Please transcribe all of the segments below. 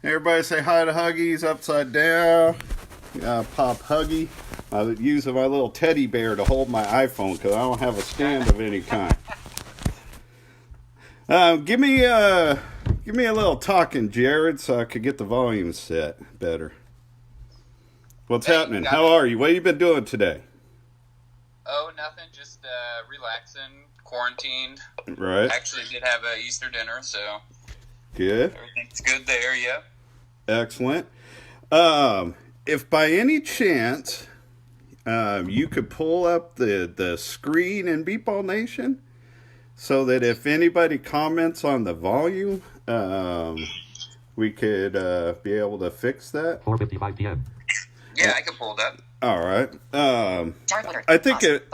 Everybody say hi to Huggies upside down. Pop Huggy. I'm using my little teddy bear to hold my iPhone because I don't have a stand of any kind. Give me a little talking, Jared, so I could get the volume set better. What's happening? How are you? What have you been doing today? Oh, nothing. Just relaxing, quarantined. Right. Actually did have a Easter dinner, so Good. everything's good there, yeah. Excellent. If by any chance you could pull up the screen in Beatball Nation so that if anybody comments on the volume, we could be able to fix that. 4:55 p.m. Yeah, I can pull it up. All right. I think it.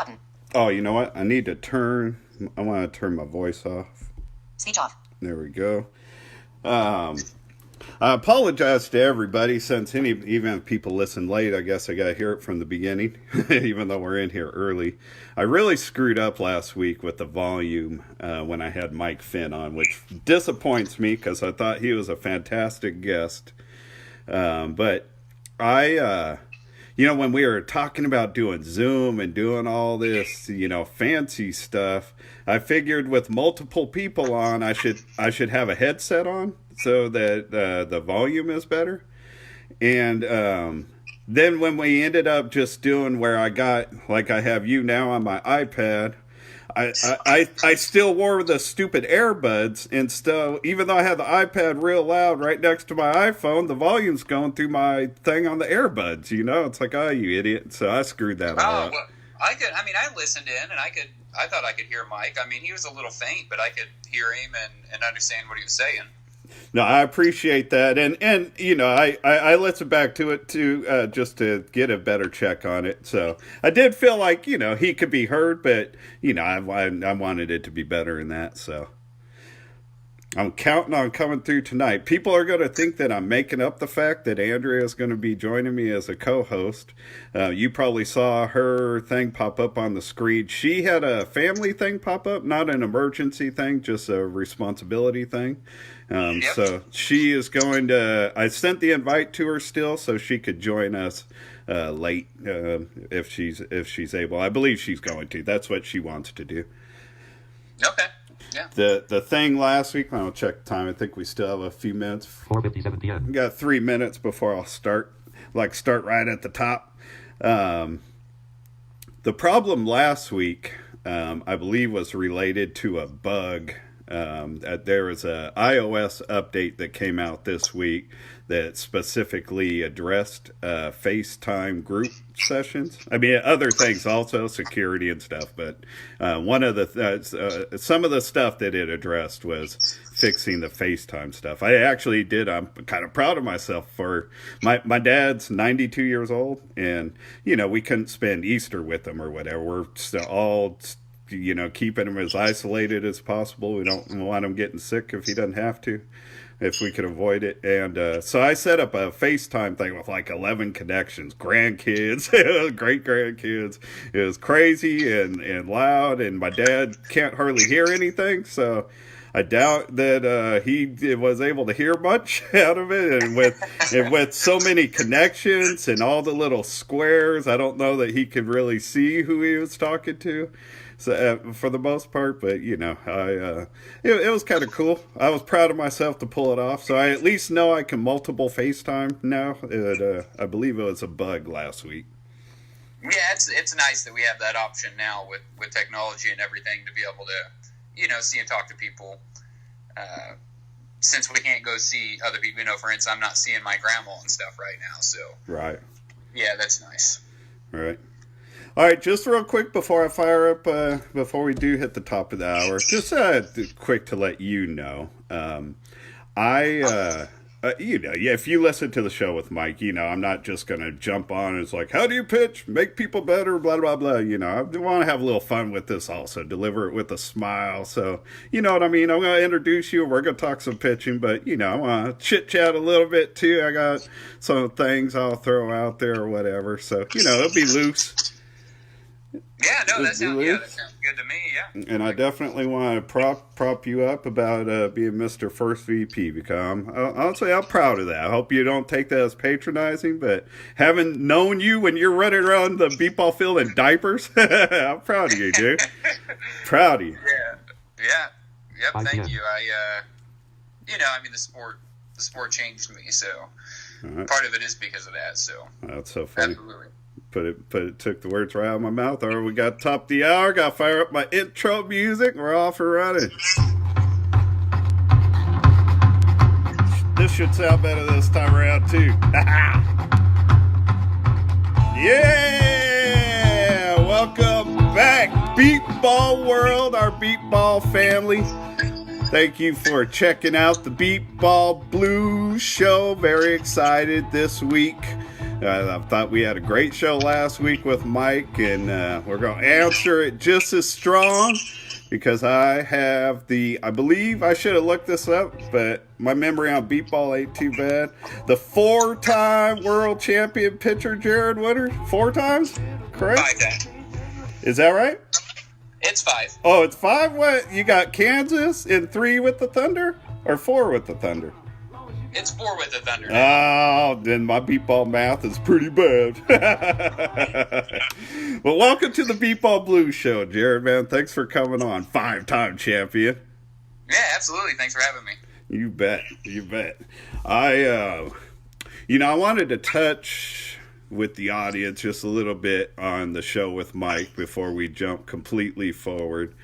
Oh, you know what? I want to turn my voice off. Speech off. There we go. I apologize to everybody since even if people listen late, I guess I got to hear it from the beginning, even though we're in here early. I really screwed up last week with the volume when I had Mike Finn on, which disappoints me because I thought he was a fantastic guest. But when we were talking about doing Zoom and doing all this, fancy stuff, I figured with multiple people on, I should have a headset on so that the volume is better. And then when we ended up just doing where I got, like I have you now on my iPad, I still wore the stupid earbuds, and still, even though I had the iPad real loud right next to my iPhone, the volume's going through my thing on the earbuds. It's like, oh, you idiot! So I screwed that all up. Well, I listened in, and I thought I could hear Mike. I mean, he was a little faint, but I could hear him and understand what he was saying. No, I appreciate that, and I listened back to it too, just to get a better check on it. So I did feel like he could be heard, but I wanted it to be better than that. So I'm counting on coming through tonight. People are going to think that I'm making up the fact that Andrea is going to be joining me as a co-host. You probably saw her thing pop up on the screen. She had a family thing pop up, not an emergency thing, just a responsibility thing. Yep. So she is going to. I sent the invite to her still, so she could join us late if she's able. I believe she's going to. That's what she wants to do. Okay. Yeah. The thing last week, I'll check the time. I think we still have a few minutes. 4:57 p.m. We got 3 minutes before I'll start right at the top. The problem last week, I believe, was related to a bug. There was a iOS update that came out this week that specifically addressed FaceTime group sessions. I mean, other things also, security and stuff, but one of the some of the stuff that it addressed was fixing the FaceTime stuff. I actually did. I'm kind of proud of myself for my dad's 92 years old, and we couldn't spend Easter with him or whatever. We're still all keeping him as isolated as possible. We don't want him getting sick if he doesn't have to, if we could avoid it. And so I set up a FaceTime thing with like 11 connections, grandkids, great grandkids. It was crazy and loud, and my dad can't hardly hear anything, so I doubt that he was able to hear much out of it. And with so many connections and all the little squares, I don't know that he could really see who he was talking to. So for the most part, but it was kind of cool. I was proud of myself to pull it off. So I at least know I can multiple FaceTime now. I believe it was a bug last week. Yeah, it's nice that we have that option now with technology and everything to be able to see and talk to people. Since we can't go see other people, for instance, I'm not seeing my grandma and stuff right now. So right, yeah, that's nice. Right. All right, just real quick before I fire up, before we do hit the top of the hour, just quick to let you know, if you listen to the show with Mike, I'm not just going to jump on and it's like, how do you pitch, make people better, blah, blah, blah. I want to have a little fun with this also, deliver it with a smile. So, you know what I mean? I'm going to introduce you. We're going to talk some pitching, but, I want to chit-chat a little bit too. I got some things I'll throw out there or whatever. So, it'll be loose. Yeah, no, that sounds good to me. Yeah, And I definitely want to prop you up about being Mr. First VP, because honestly, I'm proud of that. I hope you don't take that as patronizing, but having known you when you're running around the beep ball field in diapers, I'm proud of you, dude. Proud of you. Yeah, yep. Thank you. I mean, the sport changed me, so part of it is because of that. So that's so funny. Absolutely. It took the words right out of my mouth. All right, we got top of the hour. Got to fire up my intro music. We're off and running. This should sound better this time around, too. Yeah! Welcome back, Beat Ball World, our Beat Ball family. Thank you for checking out the Beat Ball Blues show. Very excited this week. I thought we had a great show last week with Mike, and we're going to answer it just as strong, because I believe I should have looked this up, but my memory on beat ball ain't too bad. The 4-time world champion pitcher, Jared Woodard. 4 times? Correct? 5 times. Is that right? It's 5. Oh, it's 5? What? You got Kansas and 3 with the Thunder? Or 4 with the Thunder? It's 4 with the Thunder. Oh, then my beat ball math is pretty bad. Well, welcome to the Beat Ball Blues show, Jared, man. Thanks for coming on. 5-time champion. Yeah, absolutely. Thanks for having me. You bet. You bet. I wanted to touch with the audience just a little bit on the show with Mike before we jump completely forward.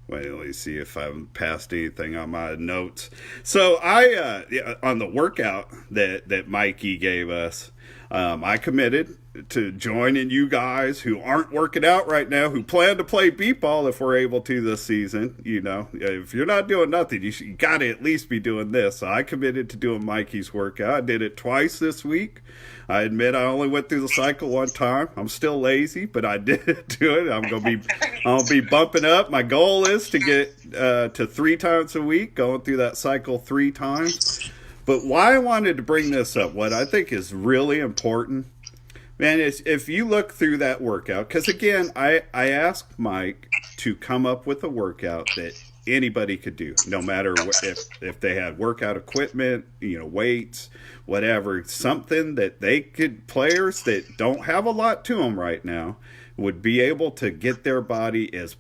Wait, let me see if I've passed anything on my notes. So on the workout that Mikey gave us, I committed to joining you guys who aren't working out right now, who plan to play beat ball if we're able to this season. You know, if you're not doing nothing, you got to at least be doing this. So I committed to doing Mikey's workout. I did it twice this week. I admit I only went through the cycle 1 time. I'm still lazy, but I did do it. I'll be bumping up. My goal is to get to 3 times a week, going through that cycle 3 times. But why I wanted to bring this up, what I think is really important, man, is if you look through that workout, because again, I asked Mike to come up with a workout that anybody could do, no matter if they had workout equipment, weights, whatever, something that players that don't have a lot to them right now would be able to get their body as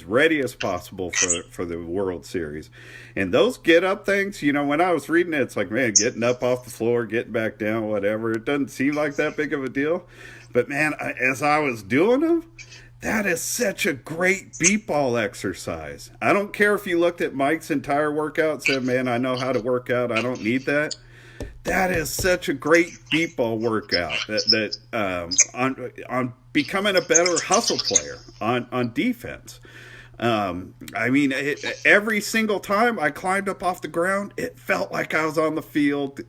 ready as possible for the World Series. And those get up things, when I was reading it, it's like, man, getting up off the floor, getting back down, whatever, it doesn't seem like that big of a deal. But man, as I was doing them, that is such a great beat ball exercise. I don't care if you looked at Mike's entire workout and said, man, I know how to work out, I don't need that. That is such a great beat ball workout on becoming a better hustle player on defense. Every single time I climbed up off the ground, it felt like I was on the field.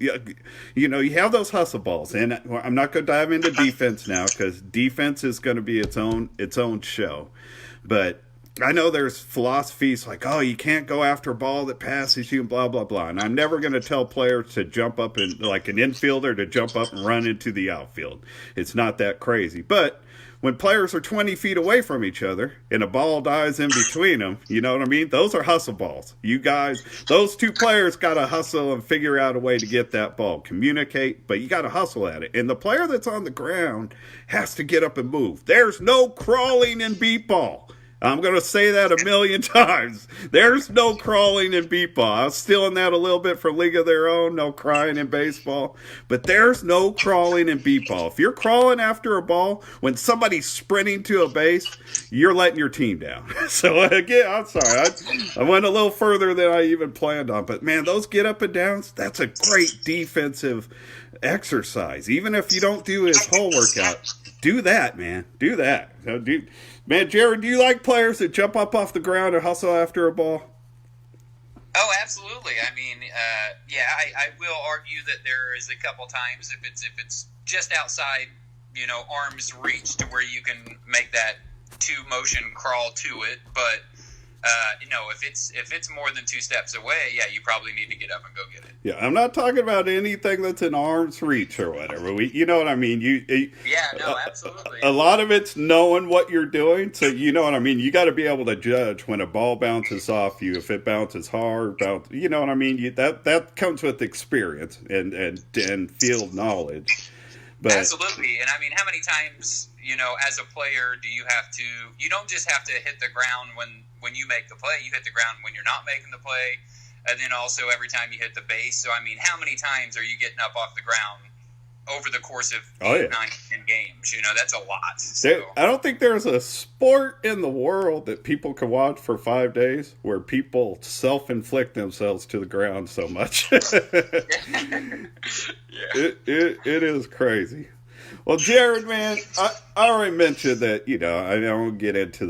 You have those hustle balls, and I'm not going to dive into defense now because defense is going to be its own show. But I know there's philosophies like, oh, you can't go after a ball that passes you and blah, blah, blah. And I'm never going to tell players to jump up and like an infielder to jump up and run into the outfield. It's not that crazy. But when players are 20 feet away from each other and a ball dies in between them, you know what I mean? Those are hustle balls. You guys, those 2 players got to hustle and figure out a way to get that ball. Communicate, but you got to hustle at it. And the player that's on the ground has to get up and move. There's no crawling in beat ball. I'm going to say that a million times. There's no crawling in beat ball. I was stealing that a little bit from League of Their Own, no crying in baseball. But there's no crawling in beat ball. If you're crawling after a ball, when somebody's sprinting to a base, you're letting your team down. So again, I'm sorry. I went a little further than I even planned on. But man, those get up and downs, that's a great defensive exercise. Even if you don't do his whole workout, do that, man. Do that. Man, Jared, do you like players that jump up off the ground or hustle after a ball? Oh, absolutely. I mean, I will argue that there is a couple times if it's just outside, arm's reach to where you can make that 2 motion crawl to it. But No, if it's more than 2 steps away, yeah, you probably need to get up and go get it. Yeah, I'm not talking about anything that's in arm's reach or whatever. You know what I mean? Yeah, no, absolutely. A lot of it's knowing what you're doing, so you know what I mean. You got to be able to judge when a ball bounces off you, if it bounces hard, you know what I mean. That comes with experience and field knowledge. But, absolutely, and I mean, how many times, as a player, you don't just have to hit the ground when you make the play, you hit the ground when you're not making the play, and then also every time you hit the base. So, I mean, how many times are you getting up off the ground over the course of 8, 9, 10 games? That's a lot. So. I don't think there's a sport in the world that people can watch for 5 days where people self-inflict themselves to the ground so much. Yeah. It is crazy. Well, Jared, man, I already mentioned that, I don't get into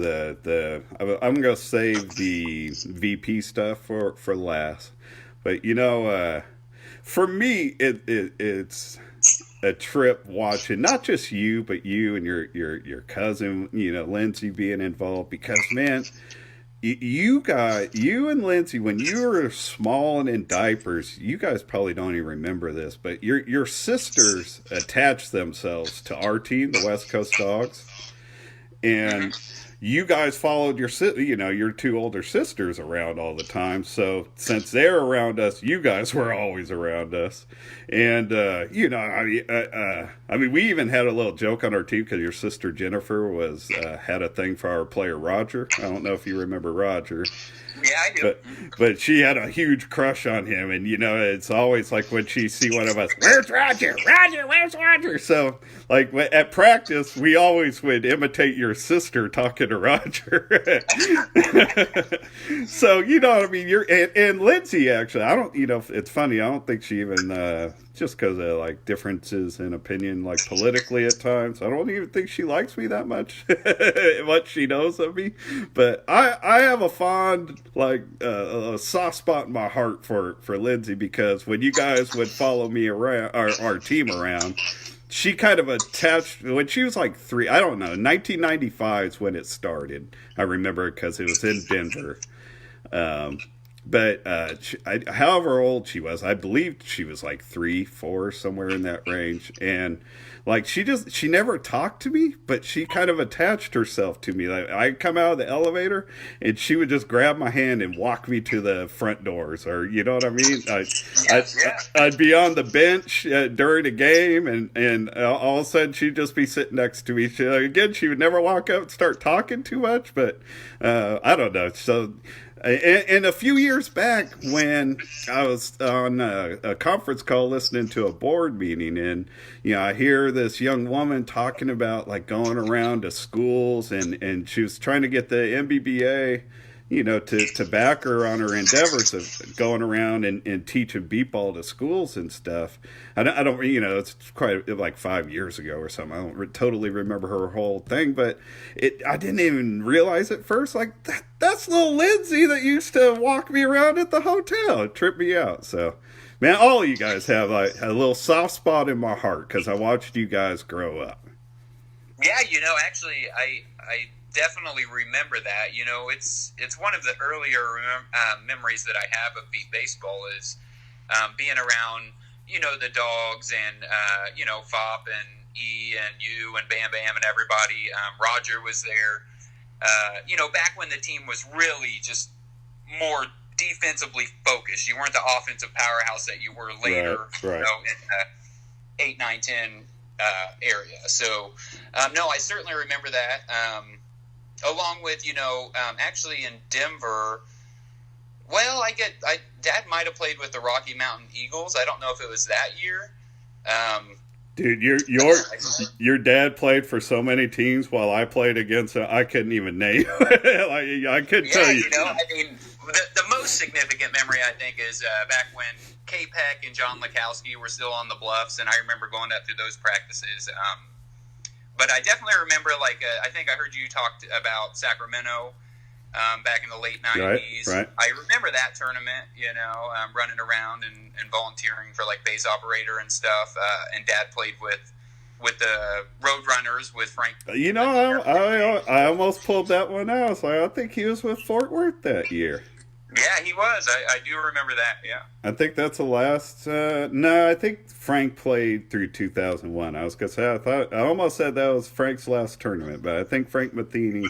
I'm going to save the VP stuff for last. But, for me, it's a trip watching not just you, but you and your cousin, Lindsay being involved, because, man, you and Lindsay, when you were small and in diapers, you guys probably don't even remember this, but your sisters attached themselves to our team, the West Coast Dogs, and you guys followed your 2 older sisters around all the time. So since they're around us, you guys were always around us. And, I mean, we even had a little joke on our team because your sister Jennifer had a thing for our player Roger. I don't know if you remember Roger. Yeah, I do. But she had a huge crush on him, and it's always like when she see one of us, where's Roger? Roger, where's Roger? So like at practice, we always would imitate your sister talking to Roger. So what I mean. And Lindsay actually, I don't, it's funny. I don't think she even just because of like differences in opinion, like politically at times. I don't even think she likes me that much. What she knows of me, but I have a fond a soft spot in my heart for Lindsay, because when you guys would follow me around, our team around, she kind of attached when she was like 3. I don't know. 1995 is when it started. I remember because it was in Denver. But however old she was, I believe she was like 3, 4, somewhere in that range. And like she never talked to me, but she kind of attached herself to me. Like I'd come out of the elevator and she would just grab my hand and walk me to the front doors, or you know what I mean? I'd be on the bench during a game, and all of a sudden she'd just be sitting next to me. She would never walk up and start talking too much, but I don't know. So. And a few years back, when I was on a conference call listening to a board meeting, and I hear this young woman talking about like going around to schools, and she was trying to get the MBBA, to back her on her endeavors of going around and teaching beep ball to schools and stuff. I don't, it's quite like 5 years ago or something. I don't totally remember her whole thing, but I didn't even realize at first, like, that's little Lindsay that used to walk me around at the hotel. It tripped me out. So, man, all of you guys have like a little soft spot in my heart because I watched you guys grow up. Yeah, actually, I definitely remember that. It's one of the earlier memories that I have of beat baseball is being around, the Dogs and, Fop and E and you and Bam Bam and everybody. Roger was there. Back when the team was really just more defensively focused. You weren't the offensive powerhouse that you were later, right. In the 8, 9, 10 area. So, no, I certainly remember that. Along with, actually in Denver, well, Dad might have played with the Rocky Mountain Eagles. I don't know if it was that year. Dude, your dad played for so many teams while I played against I couldn't even name. I couldn't tell you. The most significant memory, I think, is back when K. Peck and John Lekowski were still on the Bluffs, and I remember going up to those practices. But I definitely remember, I think I heard you talk about Sacramento back in the late 90s. Right. I remember that tournament, running around and volunteering for, base operator and stuff. And Dad played with with the Roadrunners with Frank. You know, I almost pulled that one out. So I think he was with Fort Worth that year. Yeah, he was. I do remember that. Yeah. I think that's the last. No, I think Frank played through 2001. I was gonna say I almost said that was Frank's last tournament, but I think Frank Mathena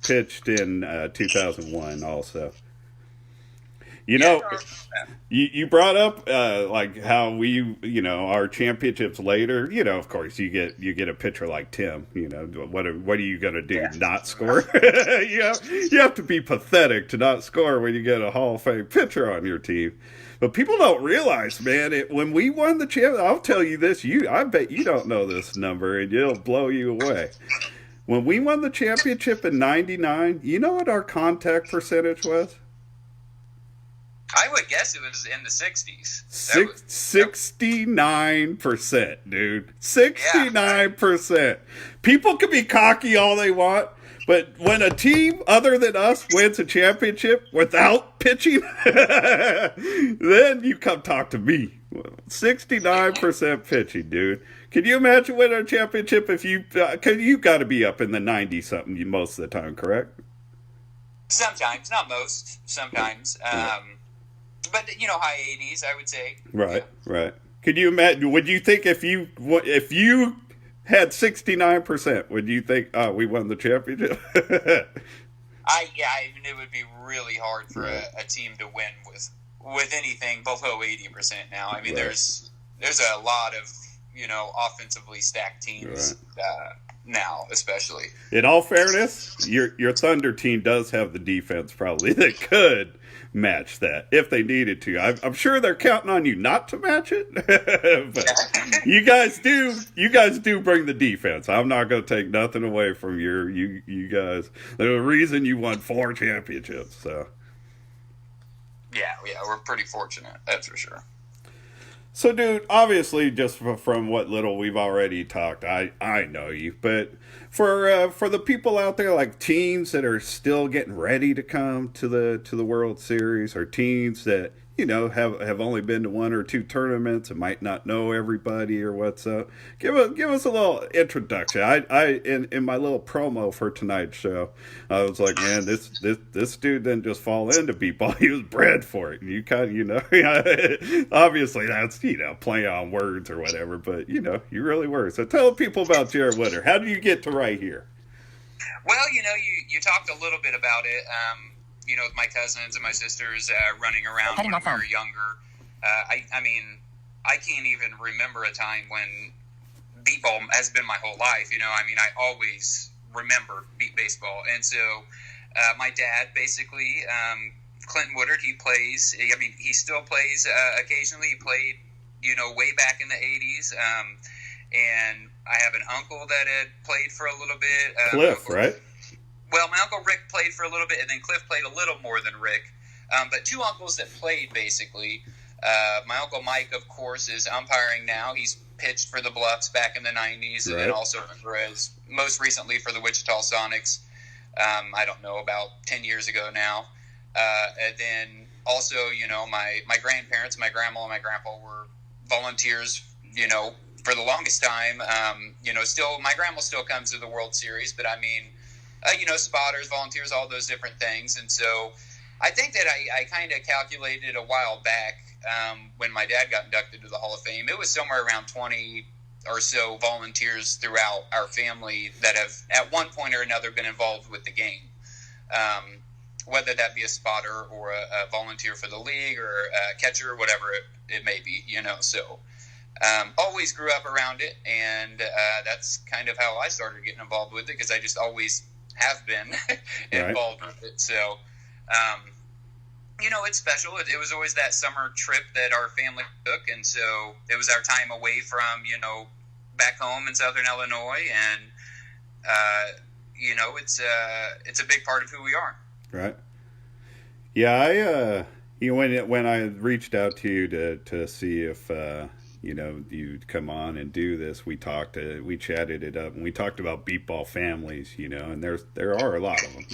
pitched in 2001 also. You know, you brought up like how we, our championships later. Of course, you get a pitcher like Tim. What are you gonna do? Yeah. Not score? you have to be pathetic to not score when you get a Hall of Fame pitcher on your team. But people don't realize, man, when we won the champ, I'll tell you this. I bet you don't know this number, and it'll blow you away. When we won the championship in '99, you know what our contact percentage was? I would guess it was in the 60s. 69%, dude. 69%. People can be cocky all they want, but when a team other than us wins a championship without pitching, then you come talk to me. 69% pitching, dude. Can you imagine winning a championship if you got to be up in the 90-something most of the time, correct? Sometimes, not most. Sometimes. But high 80s, I would say. Right, yeah. Right. Could you imagine? Would you think if you had 69%, would you think, we won the championship? It would be really hard for a team to win with anything below 80% now. I mean, there's a lot of offensively stacked teams now, especially. In all fairness, your Thunder team does have the defense probably that could match that if they needed to. I'm sure they're counting on you not to match it, but you guys do bring the defense. I'm not going to take nothing away from you guys. There's a reason you won 4 championships. So yeah, we're pretty fortunate, that's for sure. So, dude, obviously, just from what little we've already talked, I know you. But for the people out there, like teams that are still getting ready to come to the World Series, or teams that have only been to 1 or 2 tournaments and might not know everybody or what's up, give us a little introduction. I in my little promo for tonight's show, I was like, man, this dude didn't just fall into b-ball; he was bred for it. And you kind of obviously that's play on words or whatever, but you really were. So tell people about Jared Woodard. How did you get to right here? Well, you talked a little bit about it. With my cousins and my sisters running around when we were younger. I mean, I can't even remember a time when beat ball has been my whole life. I always remember beat baseball. And so my dad, basically, Clinton Woodard, he still plays occasionally. He played, way back in the 80s. And I have an uncle that had played for a little bit. Cliff, right? Well, my Uncle Rick played for a little bit, and then Cliff played a little more than Rick. But 2 uncles that played, basically. My Uncle Mike, of course, is umpiring now. He's pitched for the Bluffs back in the 90s, and then also most recently for the Wichita Sonics, I don't know, about 10 years ago now. And then also, my grandparents, my grandma and my grandpa were volunteers, for the longest time. Still, my grandma still comes to the World Series, but I mean, spotters, volunteers, all those different things. And so I think that I kind of calculated a while back when my dad got inducted to the Hall of Fame, it was somewhere around 20 or so volunteers throughout our family that have at one point or another been involved with the game, whether that be a spotter or a volunteer for the league or a catcher or whatever it may be, so always grew up around it, and that's kind of how I started getting involved with it, because I just always have been involved with it. So, it's special. It was always that summer trip that our family took, and so it was our time away from, back home in Southern Illinois, and, it's a big part of who we are. Right. Yeah, when I reached out to you to see if you'd come on and do this, we chatted it up, and we talked about beat ball families, and there are a lot of them,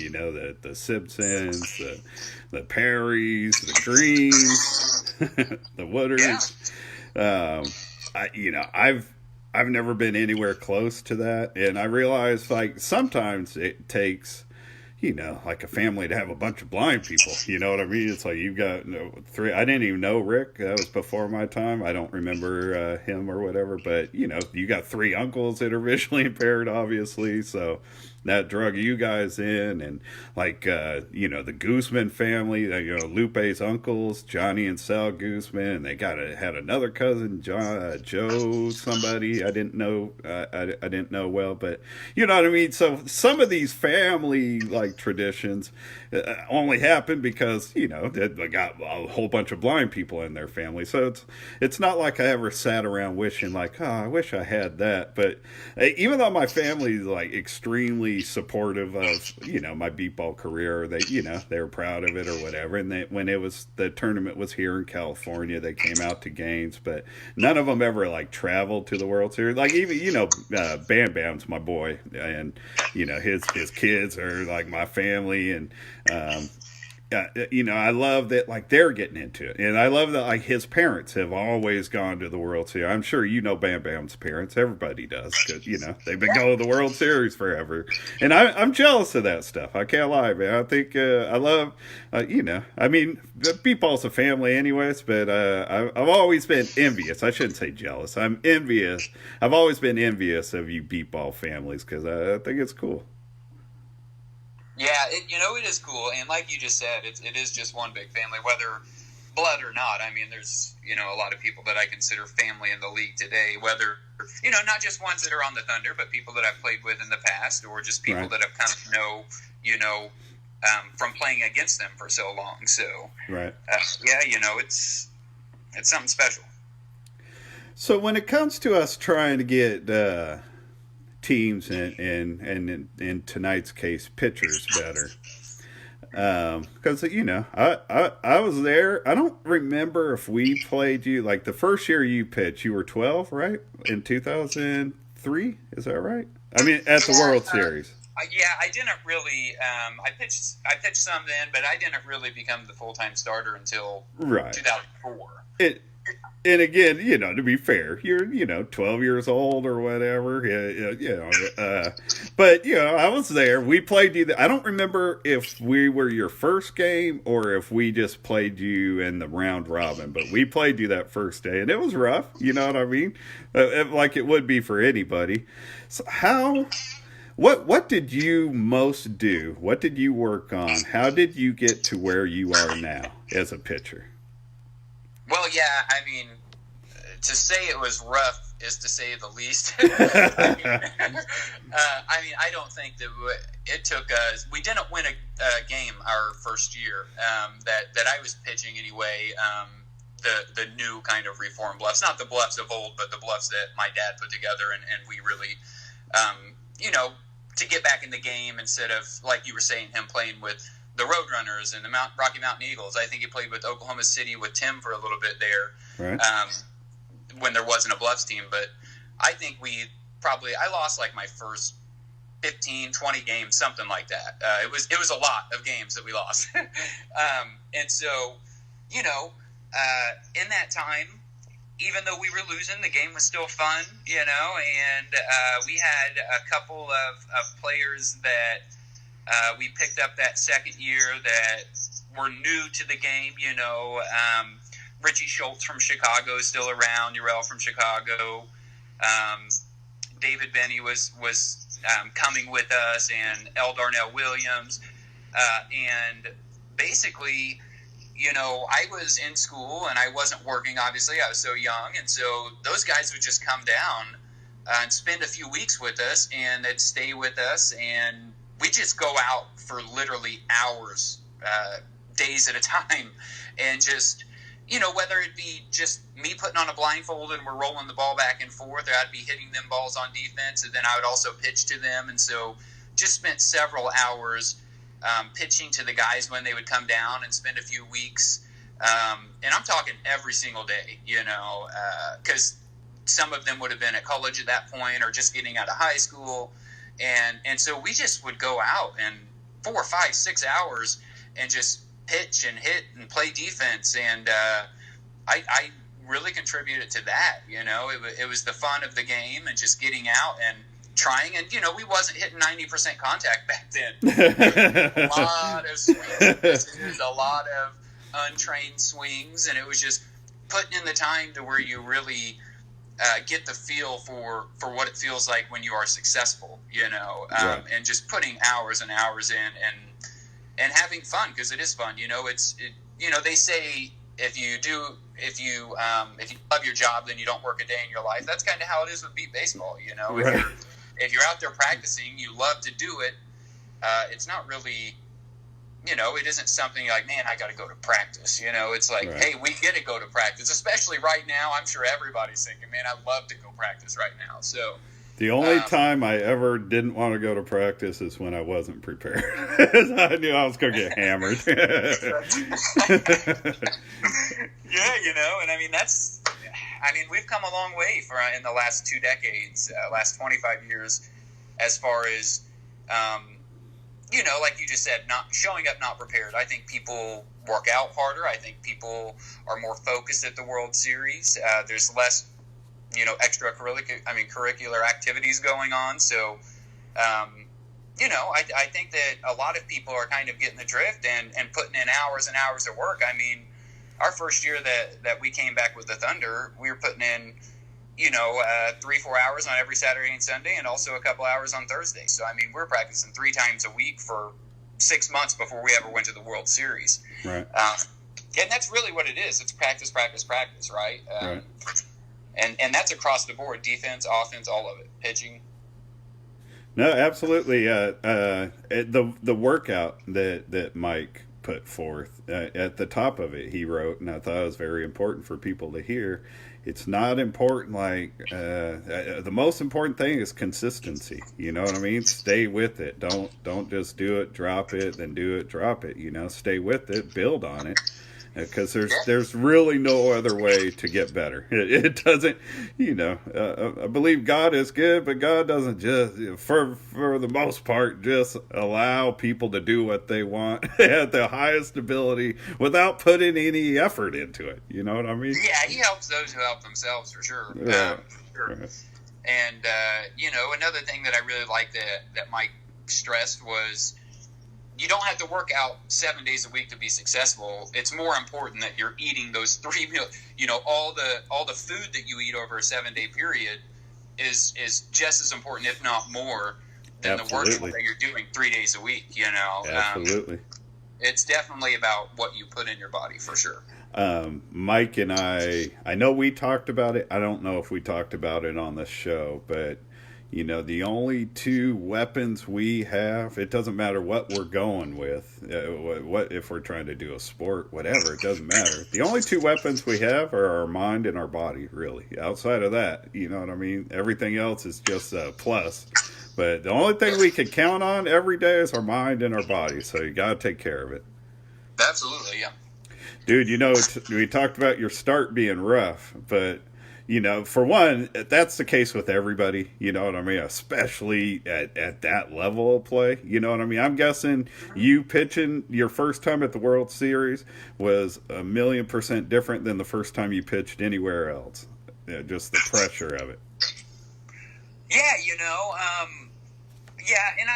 the Simpsons, the Perrys, the Greens, the Woodards. I've never been anywhere close to that, and I realize like sometimes it takes like a family to have a bunch of blind people. You know what I mean? It's like you've got three. I didn't even know Rick. That was before my time. I don't remember him or whatever. But you got three uncles that are visually impaired, obviously. So that drug you guys in, and like the Guzman family. Lupe's uncles, Johnny and Sal Guzman, and they had another cousin, Joe, somebody I didn't know. I didn't know well, but you know what I mean. So some of these family like traditions only happen because they got a whole bunch of blind people in their family. So it's not like I ever sat around wishing like, oh, I wish I had that. But even though my family's like extremely supportive of my beatball career, they were proud of it or whatever, and when the tournament was here in California, they came out to games, but none of them ever like traveled to the World Series. Like even Bam Bam's my boy, and his kids are like my family, and I love that like they're getting into it, and I love that like his parents have always gone to the World Series. I'm sure Bam Bam's parents. Everybody does, because they've been going to the World Series forever, and I'm jealous of that stuff. I can't lie, man. I think I love, I mean, beatball's a family, anyways. But I've always been envious. I shouldn't say jealous. I'm envious. I've always been envious of you beatball families because I think it's cool. Yeah, it is cool, and like you just said, it is just one big family, whether blood or not. I mean, there's a lot of people that I consider family in the league today, whether not just ones that are on the Thunder, but people that I've played with in the past, or just people right. that I've come to know, from playing against them for so long. So, right, it's something special. So when it comes to us trying to get teams and in tonight's case pitchers better, because I was there. I don't remember if we played you like the first year you pitched. You were 12, right? In 2003, is that right? I mean, at the World Series. I didn't really. I pitched some then, but I didn't really become the full-time starter until 2004. And again, to be fair, you're 12 years old or whatever. But I was there. We played you. I don't remember if we were your first game or if we just played you in the round robin. But we played you that first day, and it was rough. You know what I mean? Like it would be for anybody. So what did you most do? What did you work on? How did you get to where you are now as a pitcher? Well, yeah, I mean, to say it was rough is to say the least. I mean, I don't think that it took us. We didn't win a game our first year that I was pitching anyway. The new kind of reform bluffs, not the bluffs of old, but the bluffs that my dad put together, and we really, to get back in the game instead of, like you were saying, him playing with the Roadrunners and the Rocky Mountain Eagles. I think he played with Oklahoma City with Tim for a little bit there, right. When there wasn't a Bluffs team. But I think I lost like my first 15, 20 games, something like that. It was a lot of games that we lost. And so, in that time, even though we were losing, the game was still fun, and we had a couple of players that we picked up that second year that were new to the game. Richie Schultz from Chicago is still around. Urel from Chicago. David Benny was coming with us, and L. Darnell Williams. And basically, I was in school and I wasn't working. Obviously, I was so young, and so those guys would just come down and spend a few weeks with us, and they'd stay with us, and we just go out for literally hours, days at a time, and just, whether it be just me putting on a blindfold and we're rolling the ball back and forth, or I'd be hitting them balls on defense, and then I would also pitch to them. And so just spent several hours pitching to the guys when they would come down and spend a few weeks. And I'm talking every single day, because some of them would have been at college at that point or just getting out of high school. And so we just would go out and 4 or 5, 6 hours and just pitch and hit and play defense. And I really contributed to that. It was the fun of the game and just getting out and trying. And, we wasn't hitting 90% contact back then. A lot of swings, a lot of untrained swings, and it was just putting in the time to where you really get the feel for what it feels like when you are successful, Right. And just putting hours and hours in and having fun, because it is fun. They say if you love your job, then you don't work a day in your life. That's kind of how it is with beat baseball. Right. If you're out there practicing, you love to do it. It's not really, it isn't something like, man, I got to go to practice. It's like, Right. hey, we get to go to practice, especially right now. I'm sure everybody's thinking, man, I'd love to go practice right now. So The only time I ever didn't want to go to practice is when I wasn't prepared. I knew I was going to get hammered. Yeah, and we've come a long way in the last 2 decades, last 25 years, as far as, like you just said, not showing up not prepared. I think people work out harder. I think people are more focused at the World Series. There's less, curricular activities going on. So, I think that a lot of people are kind of getting the drift and putting in hours and hours of work. I mean, our first year that we came back with the Thunder, we were putting in, 3-4 hours on every Saturday and Sunday, and also a couple hours on Thursday. So, we're practicing 3 times a week for 6 months before we ever went to the World Series. Right. And that's really what it is. It's practice, practice, practice, right? Right. And that's across the board: defense, offense, all of it, pitching. No, absolutely. The workout that Mike put forth at the top of it, he wrote, and I thought it was very important for people to hear. It's not important the most important thing is consistency. You know what I mean? Stay with it. Don't just do it, drop it, then do it, drop it. Stay with it, build on it. Because there's really no other way to get better. It doesn't, I believe God is good, but God doesn't just, for the most part, just allow people to do what they want at the highest ability without putting any effort into it. You know what I mean? Yeah, He helps those who help themselves, for sure. Yeah. Sure. Right. And, another thing that I really liked that Mike stressed was, you don't have to work out 7 days a week to be successful. It's more important that you're eating those 3 meals. All the food that you eat over a 7-day period is just as important, if not more, than Absolutely. the work that you're doing 3 days a week. Absolutely. It's definitely about what you put in your body, for sure. Mike and I know we talked about it. I don't know if we talked about it on the show, but the only 2 weapons we have, it doesn't matter what we're going with, what if we're trying to do a sport, whatever, it doesn't matter. The only 2 weapons we have are our mind and our body, really. Outside of that, you know what I mean? Everything else is just a plus. But the only thing we can count on every day is our mind and our body, so you got to take care of it. Absolutely, yeah. Dude, we talked about your start being rough, but for one, that's the case with everybody, you know what I mean? Especially at that level of play, you know what I mean? I'm guessing you pitching your first time at the World Series was 1,000,000% different than the first time you pitched anywhere else. Just the pressure of it. Yeah, and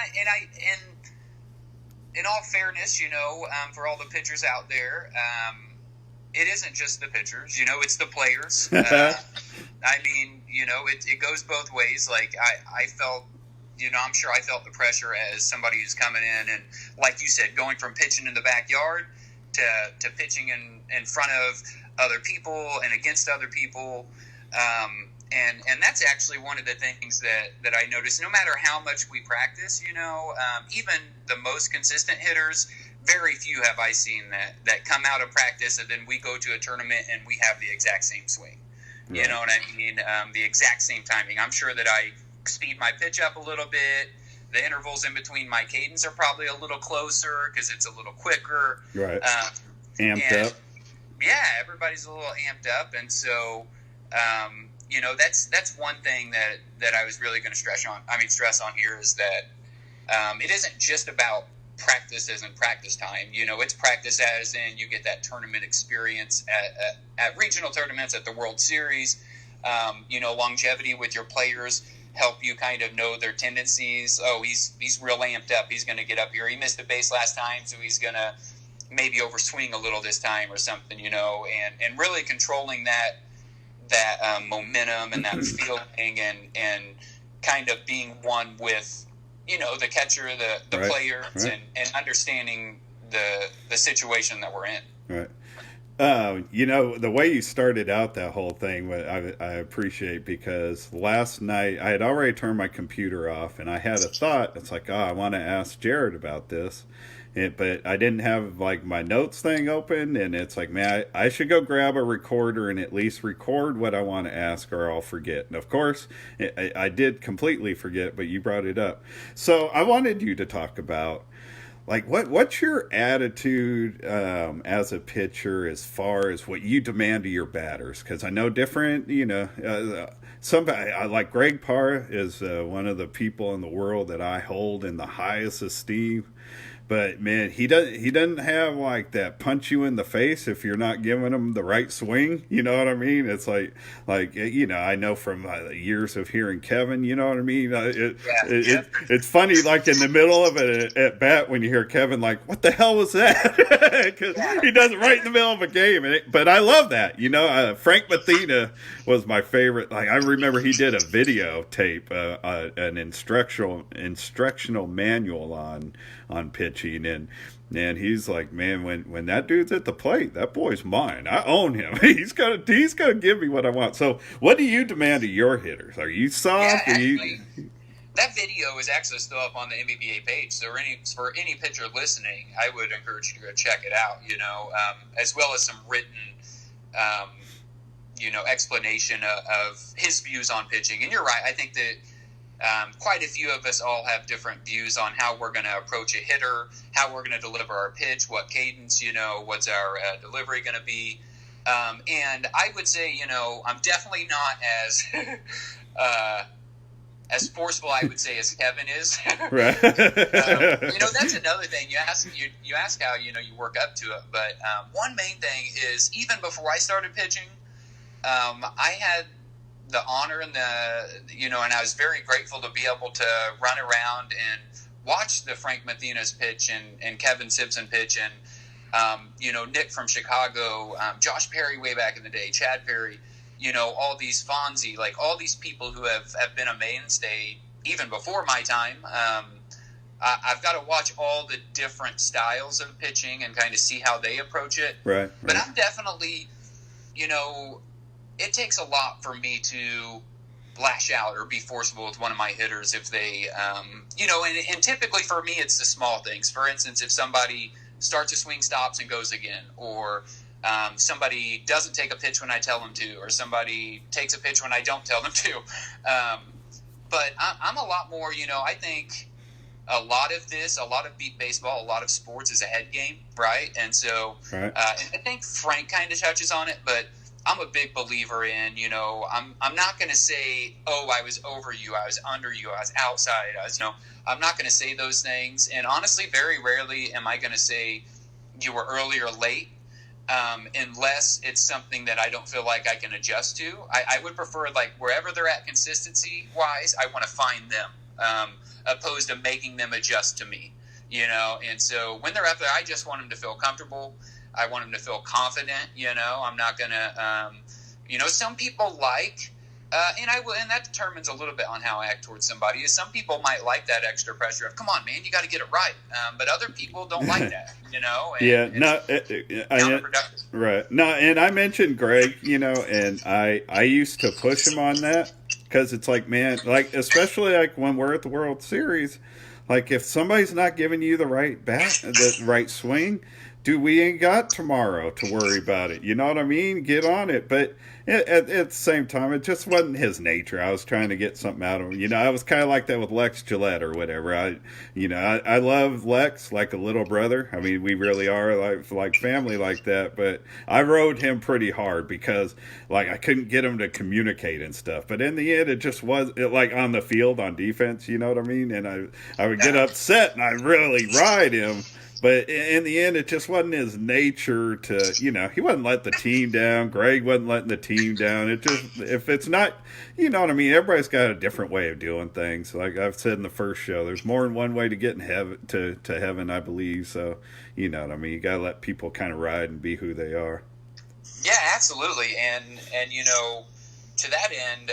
in all fairness, for all the pitchers out there, it isn't just the pitchers, it's the players. It goes both ways. Like I felt, I'm sure I felt the pressure as somebody who's coming in and, like you said, going from pitching in the backyard to pitching in front of other people and against other people. And that's actually one of the things that I noticed. No matter how much we practice, even the most consistent hitters, very few have I seen that come out of practice and then we go to a tournament and we have the exact same swing. Right. You know what I mean? The exact same timing. I'm sure that I speed my pitch up a little bit. The intervals in between my cadence are probably a little closer because it's a little quicker. Right. Amped up. Yeah, everybody's a little amped up. And so, that's one thing that I was really going to stress on here is that it isn't just about practice isn't practice time. It's practice as in you get that tournament experience at regional tournaments, at the World Series. Longevity with your players help you kind of know their tendencies. Oh, he's real amped up. He's going to get up here. He missed a base last time, so he's going to maybe overswing a little this time or something, and really controlling that momentum and that feeling and kind of being one with, the catcher, the right, players, right. And understanding the situation that we're in. Right. The way you started out that whole thing, I appreciate, because last night I had already turned my computer off and I had a thought. It's like, I want to ask Jared about this. But I didn't have like my notes thing open, and it's like, man, I should go grab a recorder and at least record what I want to ask, or I'll forget. And of course, I did completely forget, but you brought it up. So I wanted you to talk about, like, what's your attitude as a pitcher as far as what you demand of your batters? Because I know different, somebody like Greg Parr is one of the people in the world that I hold in the highest esteem. But man, he doesn't have like that punch you in the face if you're not giving him the right swing. You know what I mean? It's like I know from years of hearing Kevin. You know what I mean? It's funny, like in the middle of it at bat when you hear Kevin, like, what the hell was that? Because he does it right in the middle of a game. But I love that. Frank Mathena was my favorite. Like, I remember he did a videotape, an instructional manual on pitching, and he's like, man, when that dude's at the plate, that boy's mine. I own him. He's gonna give me what I want. So what do you demand of your hitters? Are you soft? Yeah, actually, that video is actually still up on the MBBA page. So for any pitcher listening, I would encourage you to go check it out. As well as some written explanation of his views on pitching. And you're right. I think that quite a few of us all have different views on how we're going to approach a hitter, how we're going to deliver our pitch, what cadence, what's our delivery going to be. And I would say, I'm definitely not as forceful, I would say, as Kevin is. Right. That's another thing. You ask how, you work up to it. But one main thing is, even before I started pitching, I had the honor and and I was very grateful to be able to run around and watch the Frank Mathena's pitch and Kevin Simpson pitch and, Nick from Chicago, Josh Perry way back in the day, Chad Perry, all these Fonzie, like all these people who have been a mainstay even before my time. I've got to watch all the different styles of pitching and kind of see how they approach it. Right. But I'm definitely, it takes a lot for me to lash out or be forceful with one of my hitters if they, and typically for me it's the small things. For instance, if somebody starts a swing, stops, and goes again, or somebody doesn't take a pitch when I tell them to, or somebody takes a pitch when I don't tell them to. But I'm a lot more, I think a lot of beat baseball, a lot of sports is a head game, right? And so right. And I think Frank kind of touches on it, but I'm a big believer in, I'm not going to say, oh, I was over you, I was under you, I was outside, I'm not going to say those things. And honestly, very rarely am I going to say you were early or late, unless it's something that I don't feel like I can adjust to. I would prefer, like, wherever they're at consistency-wise, I want to find them, opposed to making them adjust to me, And so when they're up there, I just want them to feel comfortable. I want them to feel confident, I'm not going to, some people like, and that determines a little bit on how I act towards somebody, is some people might like that extra pressure of, come on, man, you got to get it right. But other people don't like that, And right. No, and I mentioned Greg, and I used to push him on that, because it's like, man, like, especially like when we're at the World Series, like if somebody's not giving you the right bat, the right swing, dude, we ain't got tomorrow to worry about it. You know what I mean? Get on it. But at the same time, it just wasn't his nature. I was trying to get something out of him. You know, I was kind of like that with Lex Gillette or whatever. I love Lex like a little brother. I mean, we really are like family like that. But I rode him pretty hard because like I couldn't get him to communicate and stuff. But in the end, it just was like on the field on defense. You know what I mean? And I would get upset and I'd really ride him. But in the end, it just wasn't his nature to, you know, he wasn't letting the team down. Greg wasn't letting the team down. It just, if it's not, you know what I mean? Everybody's got a different way of doing things. Like I've said in the first show, there's more than one way to get in heaven, to heaven, I believe. So, you know what I mean? You got to let people kind of ride and be who they are. Yeah, absolutely. And you know, to that end,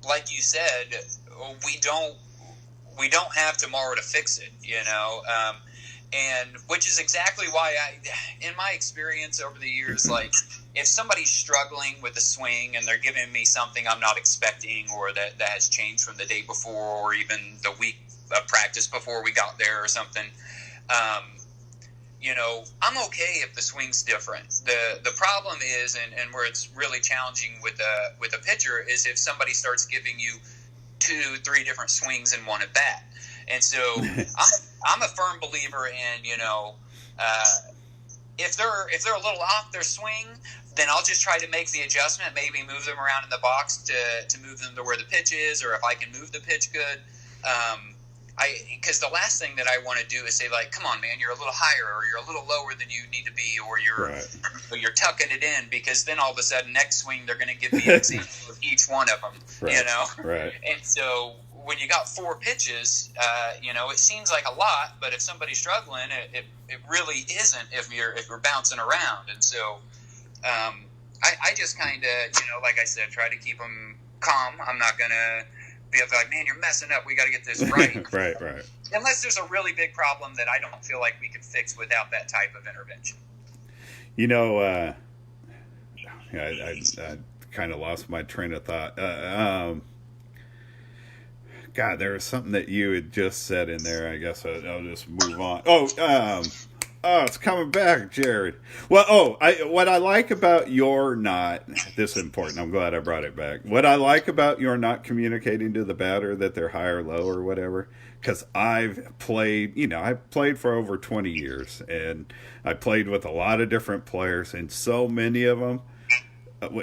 like you said, we don't have tomorrow to fix it, you know? And which is exactly why in my experience over the years, like if somebody's struggling with a swing and they're giving me something I'm not expecting or that has changed from the day before or even the week of practice before we got there or something, you know, I'm okay if the swing's different. The problem is, and where it's really challenging with a pitcher is if somebody starts giving you 2-3 different swings in one at bat. And so I'm a firm believer in, you know, if they're a little off their swing, then I'll just try to make the adjustment, maybe move them around in the box to move them to where the pitch is, or if I can move the pitch good. Because the last thing that I want to do is say, like, come on, man, you're a little higher or you're a little lower than you need to be, or you're tucking it in, because then all of a sudden next swing they're going to give me an example of each one of them, you know? Right. And so when you got 4 pitches, you know, it seems like a lot, but if somebody's struggling, it really isn't if you're bouncing around. And so I just kind of, you know, like I said, try to keep them calm. I'm not going to be like, man, you're messing up. We got to get this right. Right. Unless there's a really big problem that I don't feel like we can fix without that type of intervention. You know, I kind of lost my train of thought. God, there was something that you had just said in there. I guess I'll just move on. Oh, it's coming back, Jared. Well, what I like about your not, this is important, I'm glad I brought it back. What I like about your not communicating to the batter that they're high or low or whatever, because I've played for over 20 years, and I played with a lot of different players, and so many of them,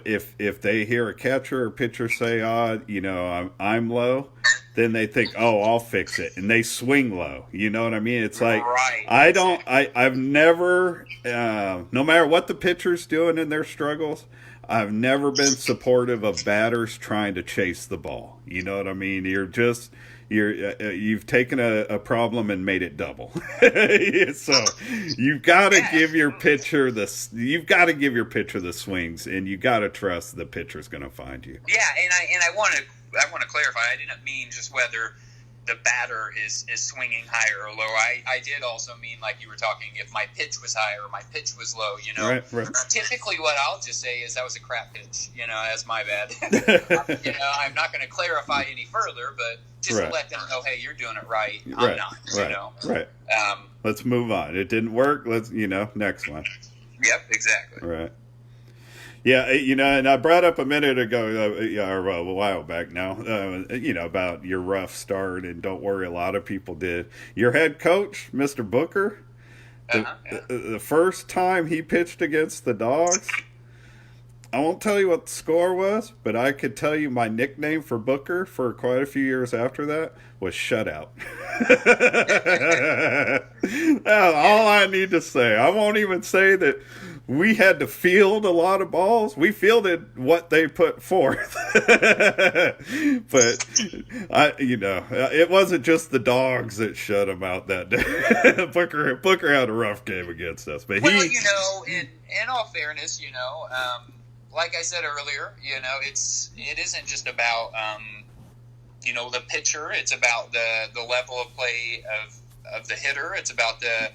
if they hear a catcher or pitcher say, you know, I'm low, then they think, oh, I'll fix it, and they swing low. You know what I mean? It's like, right. I've never, no matter what the pitcher's doing in their struggles, I've never been supportive of batters trying to chase the ball. You know what I mean? You've taken a problem and made it double. So you've got to give your pitcher the swings, and you got to trust the pitcher's going to find you. Yeah, and I want to clarify. I didn't mean just whether the batter is swinging higher or low. I did also mean, like you were talking, if my pitch was high or my pitch was low, you know. Right. Typically what I'll just say is that was a crap pitch, you know, that's my bad. You know, I'm not going to clarify any further, but just to let them know, hey, you're doing it right. I'm not, you know. Right. Let's move on. It didn't work. Let's, you know, next one. Yep, exactly. Right. Yeah, you know, and I brought up a minute ago, or a while back now, you know, about your rough start, and don't worry, a lot of people did. Your head coach, Mr. Booker, the first time he pitched against the Dogs, I won't tell you what the score was, but I could tell you my nickname for Booker for quite a few years after that was Shutout. All I need to say. I won't even say that we had to field a lot of balls. We fielded what they put forth. But, you know, it wasn't just the Dogs that shut him out that day. Booker had a rough game against us. But well, you know, in all fairness, you know, like I said earlier, you know, it isn't just about, you know, the pitcher. It's about the level of play of the hitter. It's about the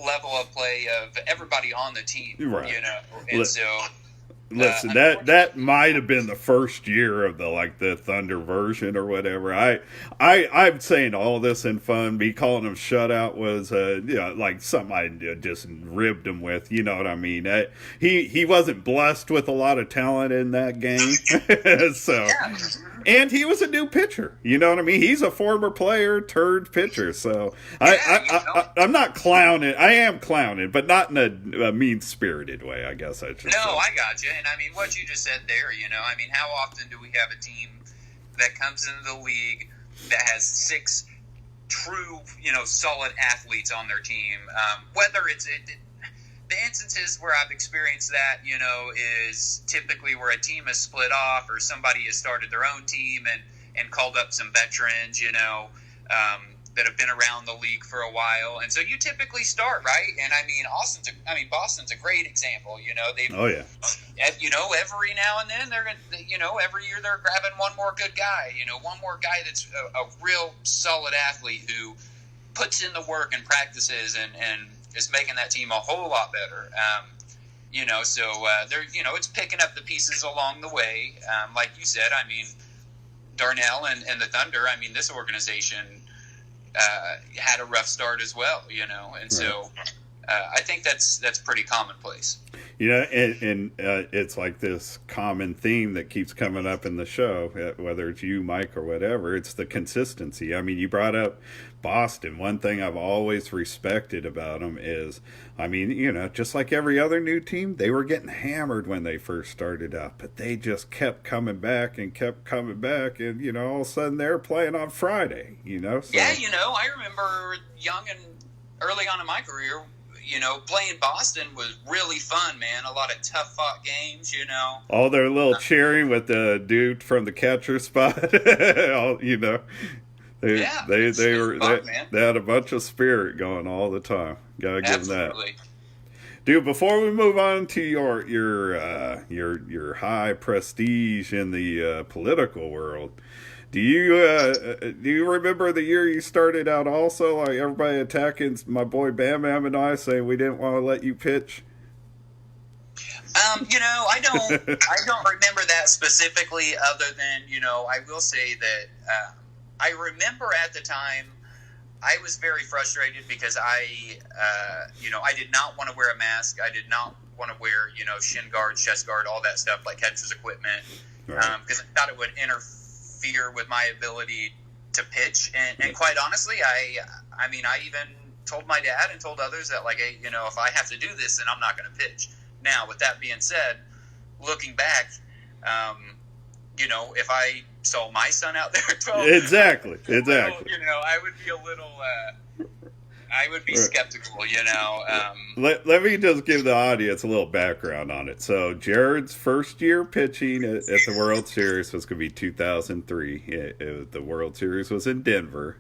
level of play of everybody on the team, right. You know. And so Listen, that might have been the first year of the Thunder version or whatever. I'm saying all this in fun. Me calling him shutout was like something I just ribbed him with. You know what I mean? He wasn't blessed with a lot of talent in that game, so. And he was a new pitcher. You know what I mean? He's a former player turned pitcher. So I'm not clowning. I am clowning, but not in a mean-spirited way, I guess I should say. No, I got you. And I mean, what you just said there, I mean, how often do we have a team that comes into the league that has 6 true, solid athletes on their team? Whether it's the instances where I've experienced that, is typically where a team has split off or somebody has started their own team and called up some veterans, that have been around the league for a while. And so you typically start, right? And I mean, Boston's a great example. They've, oh yeah, every now and then they're going to, every year they're grabbing one more good guy, one more guy that's a real solid athlete who puts in the work and practices and is making that team a whole lot better. They're, it's picking up the pieces along the way. Like you said, I mean, Darnell and the Thunder, I mean, this organization had a rough start as well, and so I think that's pretty commonplace. And it's like this common theme that keeps coming up in the show, whether it's you, Mike, or whatever. It's the consistency. I mean, you brought up Boston. One thing I've always respected about them is, I mean, just like every other new team, they were getting hammered when they first started out, but they just kept coming back, and all of a sudden they're playing on Friday, So. Yeah, I remember young and early on in my career, playing Boston was really fun, man. A lot of tough fought games, All their little cheering with the dude from the catcher spot, They had a bunch of spirit going all the time. Gotta give them that. Dude, before we move on to your high prestige in the political world, do you remember the year you started out also, like everybody attacking my boy Bam Bam and I, saying we didn't want to let you pitch? I don't remember that specifically, other than, I will say that I remember at the time I was very frustrated because I did not want to wear a mask. I did not want to wear, shin guard, chest guard, all that stuff, like catcher's equipment, because I thought it would interfere with my ability to pitch. And quite honestly, I even told my dad and told others that, like, hey, if I have to do this, then I'm not going to pitch. Now, with that being said, looking back, if I saw my son out there at 12, exactly. I would be a little, I would be skeptical, Let me just give the audience a little background on it. So Jared's first year pitching at the World Series was going to be 2003. The World Series was in Denver.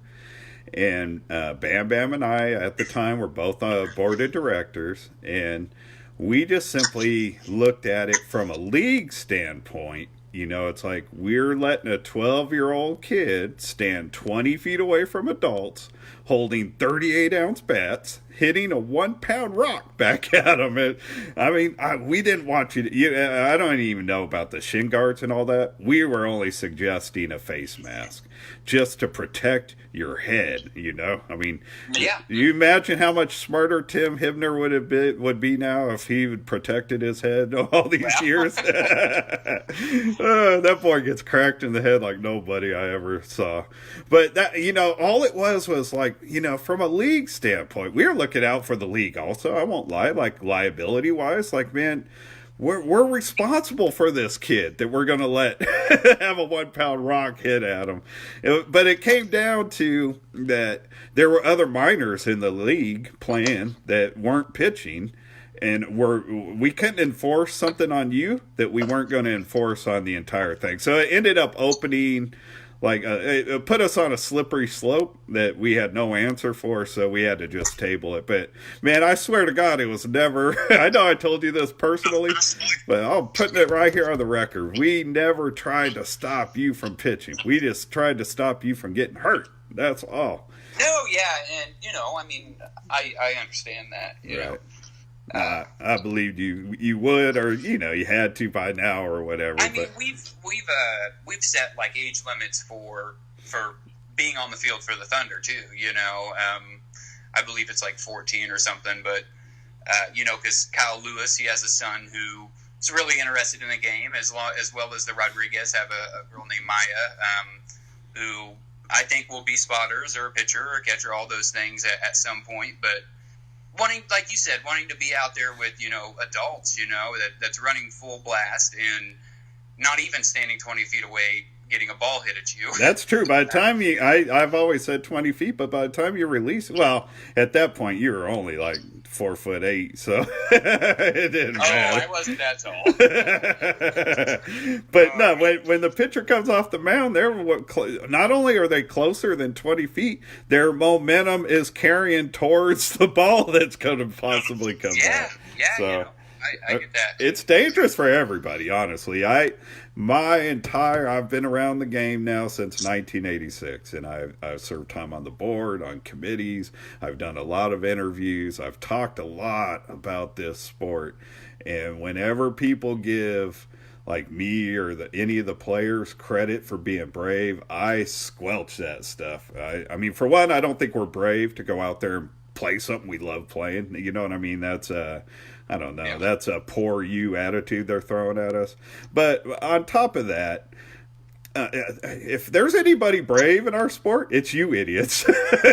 And Bam Bam and I, at the time, were both on board of directors. And we just simply looked at it from a league standpoint. It's like we're letting a 12-year-old kid stand 20 feet away from adults, holding 38-ounce bats, hitting a 1-pound rock back at him. We didn't want you to. I don't even know about the shin guards and all that. We were only suggesting a face mask just to protect your head. Yeah. You imagine how much smarter Tim Hibner would be now if he had protected his head all these years. That boy gets cracked in the head like nobody I ever saw. But that, all it was like, from a league standpoint, we were looking out for the league also. I won't lie, like liability wise, like, man, we're responsible for this kid that we're going to let have a 1-pound rock hit at him. But it came down to that there were other minors in the league playing that weren't pitching, and we couldn't enforce something on you that we weren't going to enforce on the entire thing. So it ended up opening, like, it put us on a slippery slope that we had no answer for, so we had to just table it. But, man, I swear to God, it was never, I know I told you this personally, but I'm putting it right here on the record. We never tried to stop you from pitching. We just tried to stop you from getting hurt. That's all. No, yeah, and, I understand that, you know. I believed you would, or you had to by now or whatever. I mean, we've set like age limits for being on the field for the Thunder too. I believe it's like 14 or something, but because Kyle Lewis, he has a son who is really interested in the game, as well as the Rodriguez have a girl named Maya, who I think will be spotters or a pitcher or a catcher, all those things at some point. But wanting, like you said, wanting to be out there with adults, that's running full blast and not even standing 20 feet away, getting a ball hit at you. That's true. By the time I've always said 20 feet, but by the time you release, well, at that point you were only like 4'8", so it didn't matter. I wasn't that tall. But no, when the pitcher comes off the mound, not only are they closer than 20 feet, their momentum is carrying towards the ball that's going to possibly come back. Yeah, so, I get that. It's dangerous for everybody, honestly. I've been around the game now since 1986, and I've served time on the board, on committees. I've done a lot of interviews. I've talked a lot about this sport, and whenever people give like me or any of the players credit for being brave, I squelch that stuff. I mean, for one, I don't think we're brave to go out there and play something we love playing. You know what I mean? That's I don't know. Yeah. That's a poor you attitude they're throwing at us. But on top of that, if there's anybody brave in our sport, it's you idiots.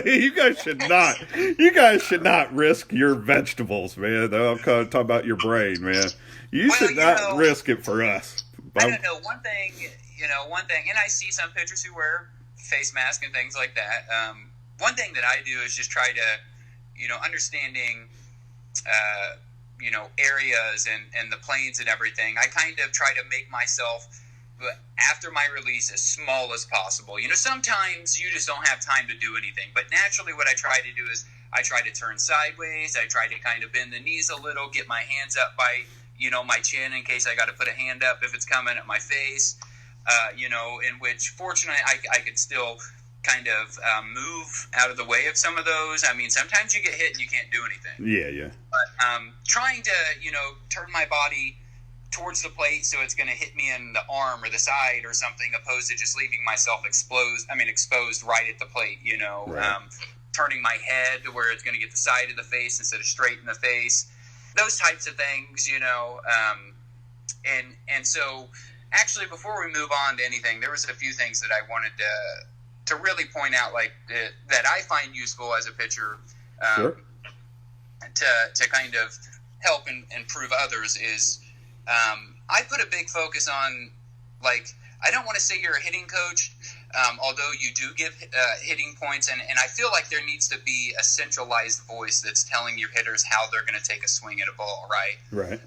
You guys should not risk your vegetables, man. I'm talking about your brain, man. You should not risk it for us. I don't know. One thing, and I see some pitchers who wear face masks and things like that. One thing that I do is just try to, understanding, areas and the planes and everything. I kind of try to make myself, after my release, as small as possible. Sometimes you just don't have time to do anything. But naturally what I try to do is I try to turn sideways. I try to kind of bend the knees a little, get my hands up by, my chin in case I got to put a hand up if it's coming at my face. In which, fortunately, I could still kind of move out of the way of some of those. I mean, sometimes you get hit and you can't do anything. Yeah. But trying to, turn my body towards the plate so it's going to hit me in the arm or the side or something, opposed to just leaving myself exposed right at the plate, Right. Turning my head to where it's going to get the side of the face instead of straight in the face, those types of things, and so actually before we move on to anything, there was a few things that I wanted to really point out, like that I find useful as a pitcher, sure. to kind of help and improve others is I put a big focus on, like, I don't want to say you're a hitting coach, although you do give hitting points, and I feel like there needs to be a centralized voice that's telling your hitters how they're going to take a swing at a ball, right? Right.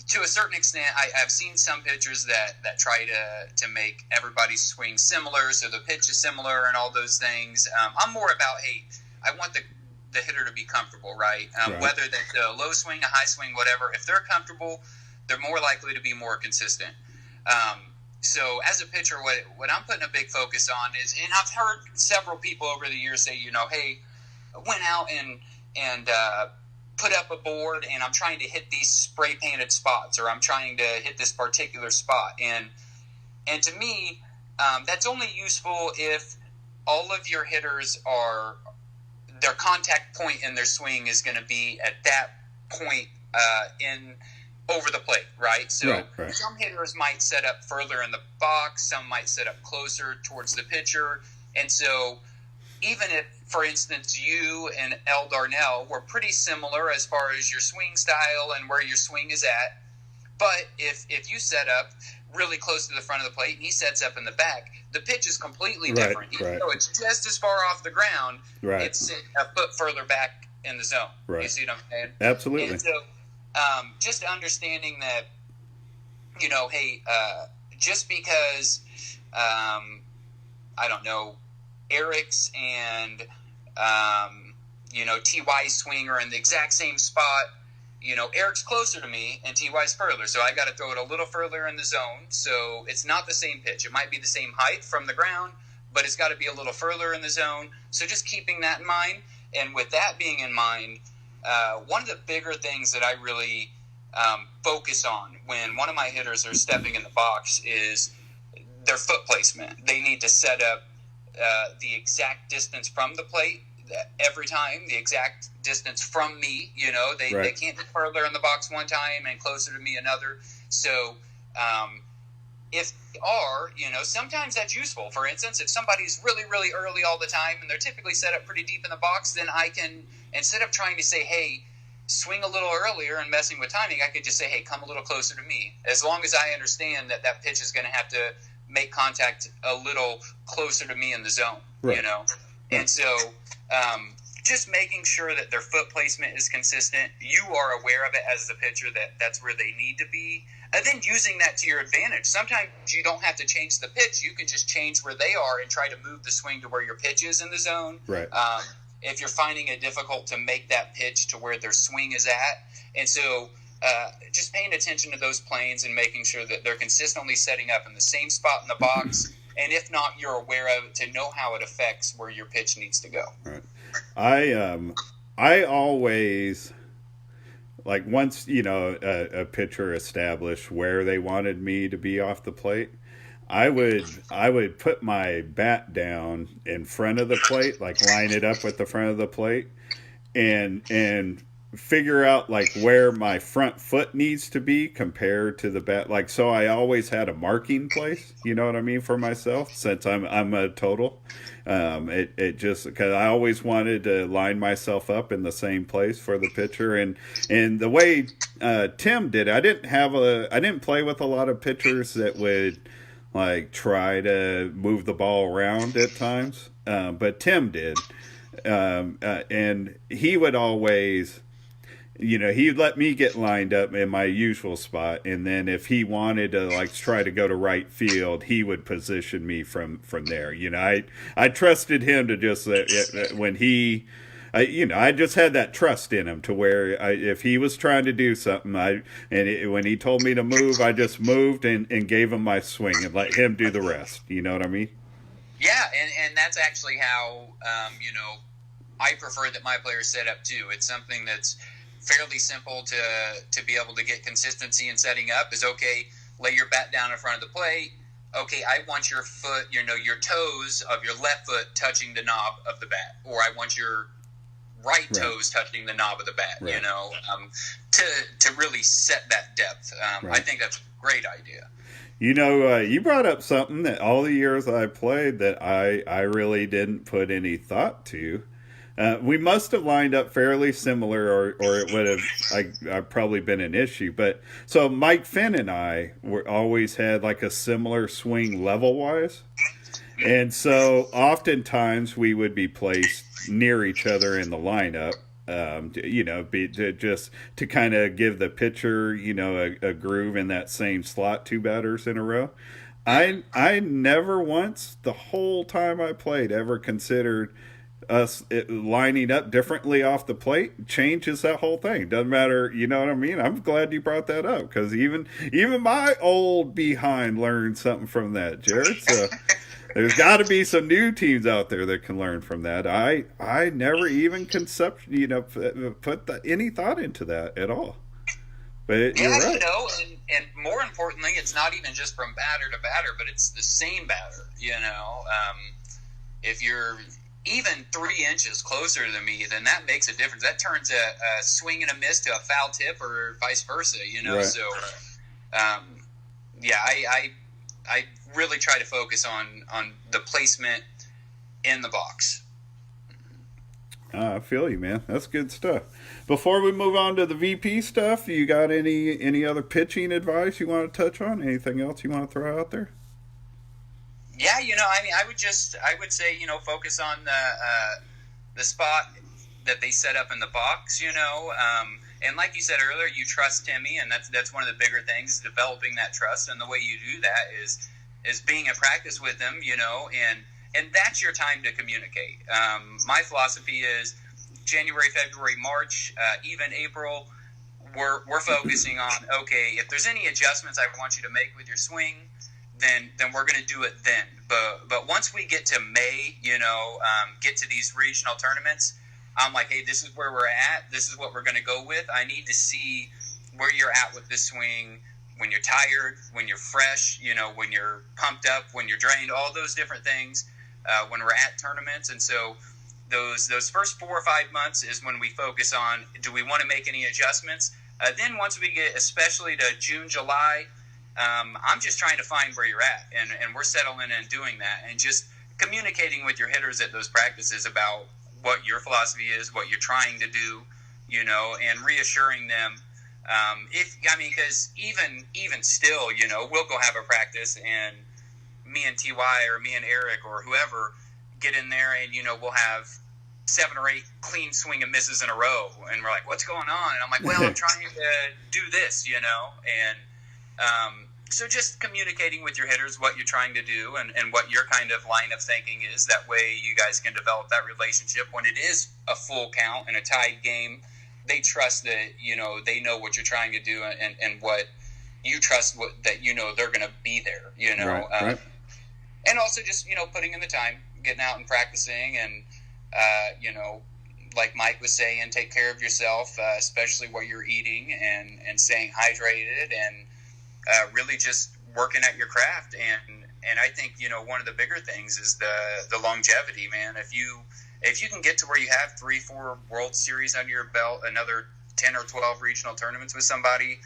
To a certain extent, I've seen some pitchers that try to make everybody's swing similar, so the pitch is similar and all those things. I'm more about, hey, I want the hitter to be comfortable, right? Right. Whether that's a low swing, a high swing, whatever. If they're comfortable, they're more likely to be more consistent. So as a pitcher, what I'm putting a big focus on is, and I've heard several people over the years say, hey, I went out and put up a board and I'm trying to hit these spray painted spots, or I'm trying to hit this particular spot. And to me, that's only useful if all of your hitters their contact point in their swing is going to be at that point in over the plate, right? So right. Some hitters might set up further in the box, some might set up closer towards the pitcher, and so even if, for instance, you and El Darnell were pretty similar as far as your swing style and where your swing is at, but if you set up really close to the front of the plate and he sets up in the back, the pitch is completely different. Even though it's just as far off the ground, it's a foot further back in the zone. Right. You see what I'm saying? Absolutely. And so just understanding that, hey, just because, I don't know, Eric's and, T.Y.'s swing are in the exact same spot. Eric's closer to me and T.Y.'s further, so I got to throw it a little further in the zone. So it's not the same pitch. It might be the same height from the ground, but it's got to be a little further in the zone. So just keeping that in mind. And with that being in mind, one of the bigger things that I really focus on when one of my hitters are stepping in the box is their foot placement. They need to set up the exact distance from the plate every time, the exact distance from me. They can't be further in the box one time and closer to me another. So if they are, sometimes that's useful. For instance, if somebody's really, really early all the time and they're typically set up pretty deep in the box, then I can, instead of trying to say, hey, swing a little earlier and messing with timing, I could just say, hey, come a little closer to me. As long as I understand that pitch is going to have to make contact a little closer to me in the zone, And so just making sure that their foot placement is consistent. You are aware of it as the pitcher, that's where they need to be. And then using that to your advantage. Sometimes you don't have to change the pitch. You can just change where they are and try to move the swing to where your pitch is in the zone. Right. If you're finding it difficult to make that pitch to where their swing is at. And so just paying attention to those planes and making sure that they're consistently setting up in the same spot in the box. And if not, you're aware of it to know how it affects where your pitch needs to go. Right. I always, like, once, a pitcher established where they wanted me to be off the plate, I would put my bat down in front of the plate, like line it up with the front of the plate, and figure out like where my front foot needs to be compared to the bat. Like, so I always had a marking place, you know what I mean, for myself, since I'm a total. It just, because I always wanted to line myself up in the same place for the pitcher, and the way Tim did it, I didn't play with a lot of pitchers that would like try to move the ball around at times, but Tim did, and he would always, he'd let me get lined up in my usual spot, and then if he wanted to like try to go to right field, he would position me from there. I trusted him to just when he, I just had that trust in him to where if he was trying to do something, when he told me to move, I just moved and gave him my swing and let him do the rest. You know what I mean? Yeah, and that's actually how I prefer that my players set up too. It's something that's fairly simple to be able to get consistency in setting up. Is okay, lay your bat down in front of the plate. Okay, I want your foot, your toes of your left foot touching the knob of the bat, or I want your right toes touching the knob of the bat, to really set that depth. I think that's a great idea. You brought up something that all the years I played that I really didn't put any thought to. We must have lined up fairly similar, or it would have I've probably been an issue. But so Mike Finn and I always had like a similar swing level wise, and so oftentimes we would be placed near each other in the lineup. To kind of give the pitcher, a groove in that same slot, two batters in a row. I never once, the whole time I played, ever considered us lining up differently off the plate changes that whole thing. Doesn't matter, you know what I mean? I'm glad you brought that up, because even my old behind learned something from that, Jared. So there's got to be some new teams out there that can learn from that. I never even put any thought into that at all. But you're right. And more importantly, it's not even just from batter to batter, but it's the same batter. If you're even 3 inches closer than me, then that makes a difference. That turns a swing and a miss to a foul tip, or vice versa. Right. So I really try to focus on the placement in the box. I feel you, man. That's good stuff. Before we move on to the VP stuff, you got any other pitching advice you want to touch on? Anything else you want to throw out there? Yeah, I would say, focus on the spot that they set up in the box, and like you said earlier, you trust Timmy, and that's one of the bigger things, is developing that trust. And the way you do that is being at practice with them, and that's your time to communicate. My philosophy is January, February, March, even April, we're focusing on, okay, if there's any adjustments I want you to make with your swing, then we're going to do it then. But once we get to May, get to these regional tournaments, I'm like, hey, this is where we're at. This is what we're going to go with. I need to see where you're at with this swing when you're tired, when you're fresh, when you're pumped up, when you're drained, all those different things when we're at tournaments. And so those first 4 or 5 months is when we focus on, do we want to make any adjustments? Then once we get especially to June, July, I'm just trying to find where you're at. And we're settling and doing that and just communicating with your hitters at those practices about what your philosophy is, what you're trying to do, and reassuring them. Because even still, we'll go have a practice, and me and Ty or me and Eric or whoever get in there, and we'll have 7 or 8 clean swing and misses in a row, and we're like, "What's going on?" And I'm like, "Well, I'm trying to do this, and so just communicating with your hitters what you're trying to do and what your kind of line of thinking is. That way you guys can develop that relationship when it is a full count and a tied game. They trust that, they know what you're trying to do and what you trust that, they're going to be there, Right. And also just, putting in the time, getting out and practicing and, like Mike was saying, take care of yourself, especially what you're eating and staying hydrated and, really just working at your craft. And I think, one of the bigger things is the longevity, man. If you can get to where you have 3-4 World Series under your belt, another 10 or 12 regional tournaments with somebody,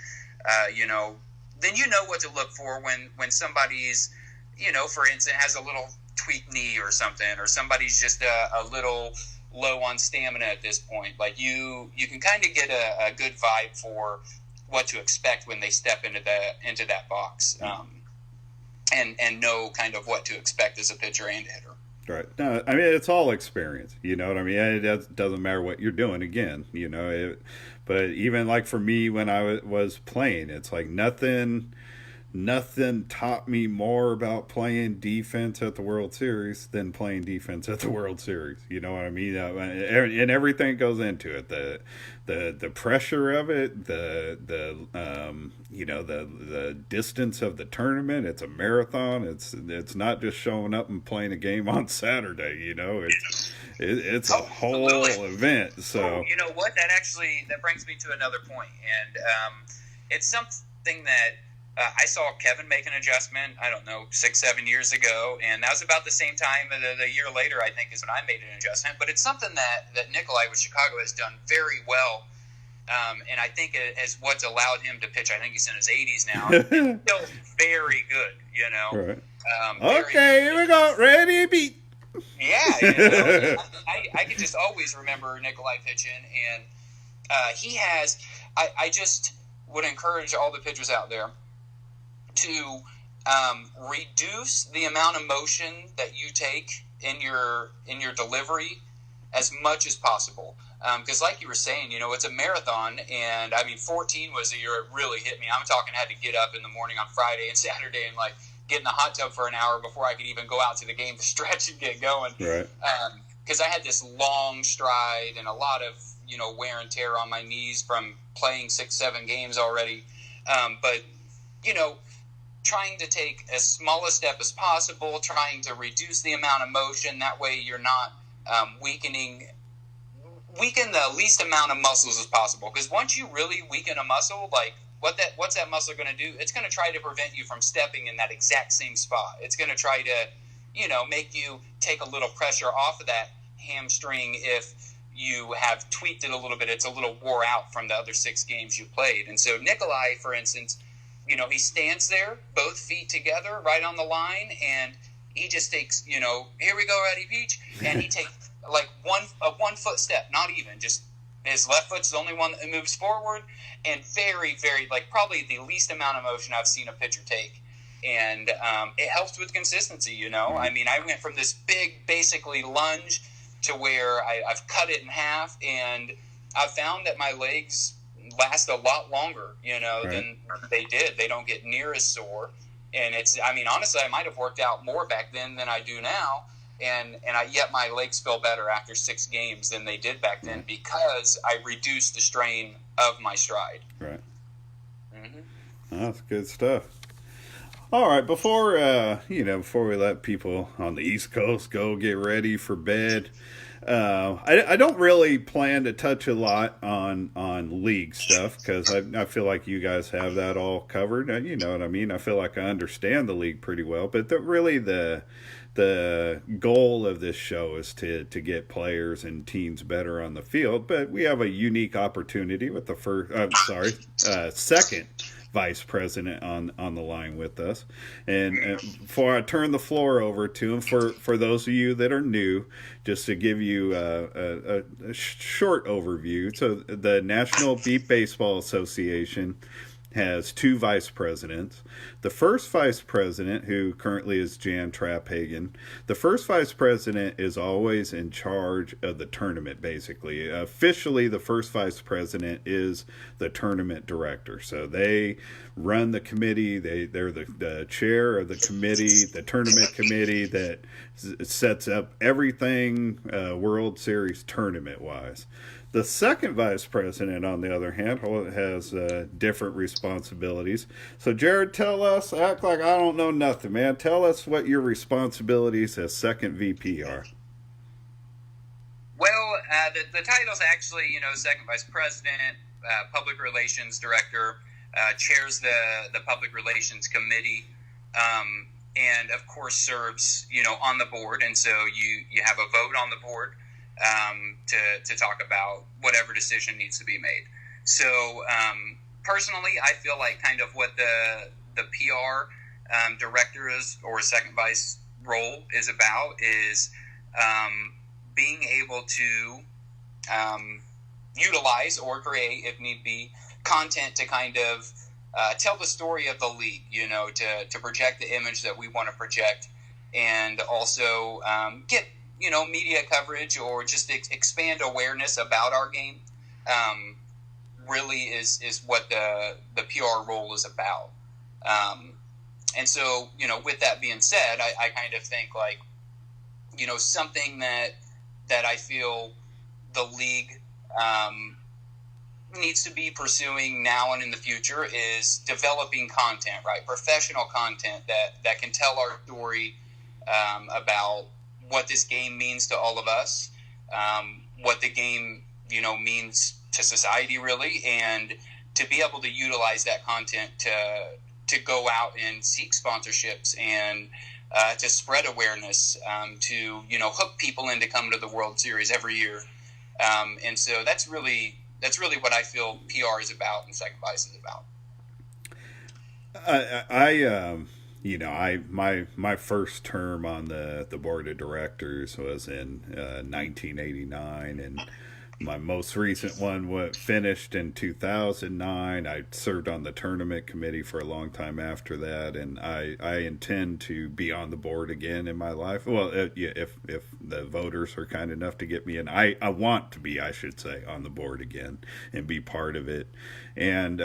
then you know what to look for when somebody's, for instance, has a little tweaked knee or something, or somebody's just a little low on stamina at this point. Like you can kind of get a good vibe for what to expect when they step into that box, and know kind of what to expect as a pitcher and hitter. Right. No, I mean, it's all experience. You know what I mean? It doesn't matter what you're doing again, but even like for me when I was playing, it's like nothing taught me more about playing defense at the World Series than playing defense at the World Series. You know what I mean? And everything goes into it. The pressure of it, the distance of the tournament. It's a marathon. It's not just showing up and playing a game on Saturday. It's a whole event. So you know what? That brings me to another point, and it's something that. I saw Kevin make an adjustment, 6-7 years ago, and that was about the same time, the year later, I think, is when I made an adjustment. But it's something that Nikolai with Chicago has done very well, and I think it is what's allowed him to pitch. I think he's in his 80s now. He's still very good, Right. Okay, here we go. Ready, beat. Yeah, I can just always remember Nikolai pitching, and he has – I just would encourage all the pitchers out there to reduce the amount of motion that you take in your delivery as much as possible. Because like you were saying, it's a marathon, and 14 was the year it really hit me. I'm talking I had to get up in the morning on Friday and Saturday and get in the hot tub for an hour before I could even go out to the game to stretch and get going. Right. Because I had this long stride and a lot of wear and tear on my knees from playing 6-7 games already. But trying to take as small a step as possible, trying to reduce the amount of motion. That way you're not weaken the least amount of muscles as possible. Because once you really weaken a muscle, what's that muscle going to do? It's going to try to prevent you from stepping in that exact same spot. It's going to try to, make you take a little pressure off of that hamstring if you have tweaked it a little bit. It's a little wore out from the other 6 games you played. And so Nikolai, for instance, he stands there, both feet together, right on the line, and he just takes, here we go, Eddie Peach, and he takes a 1 foot step, not even, just his left foot's the only one that moves forward, and very, very, probably the least amount of motion I've seen a pitcher take, and it helps with consistency, I mean, I went from this big, basically lunge to where I've cut it in half, and I've found that my legs last a lot longer, than they did. They don't get near as sore. And honestly, I might have worked out more back then than I do now. Yet my legs feel better after 6 games than they did back then because I reduced the strain of my stride. Right. Mm-hmm. That's good stuff. All right, before we let people on the East Coast go get ready for bed, I don't really plan to touch a lot on league stuff because I feel like you guys have that all covered. You know what I mean? I feel like I understand the league pretty well, but really the goal of this show is to get players and teams better on the field. But we have a unique opportunity with the second vice president on the line with us. And before I turn the floor over to him, for those of you that are new, just to give you a short overview. So the National Beat Baseball Association has two vice presidents. The first vice president, who currently is Jan Trapphagen, the first vice president is always in charge of the tournament, basically. Officially, the first vice president is the tournament director. So they run the committee. They're the chair of the committee, the tournament committee that sets up everything World Series tournament-wise. The second vice president, on the other hand, has different responsibilities. So, Jared, tell us, act like I don't know nothing, man. Tell us what your responsibilities as second VP are. Well, the title's actually, second vice president, public relations director, chairs the public relations committee, and of course serves, on the board. And so you have a vote on the board to talk about whatever decision needs to be made. So personally, I feel like kind of what the PR director is, or second vice role is about is being able to utilize or create, if need be, content to kind of tell the story of the league, to project the image that we want to project, and also get media coverage or just expand awareness about our game. Really is what the PR role is about. And so, with that being said, I kind of think like, something that I feel the league needs to be pursuing now and in the future is developing content, right? Professional content that can tell our story about what this game means to all of us, what the game, means to society, really, and to be able to utilize that content to go out and seek sponsorships and to spread awareness, to hook people into coming to the World Series every year, and so that's really what I feel PR is about and second vice is about. My first term on the board of directors was in 1989, and my most recent one finished in 2009. I served on the tournament committee for a long time after that, and I intend to be on the board again in my life. Well, if the voters are kind enough to get me in, I want to be, I should say, on the board again and be part of it. And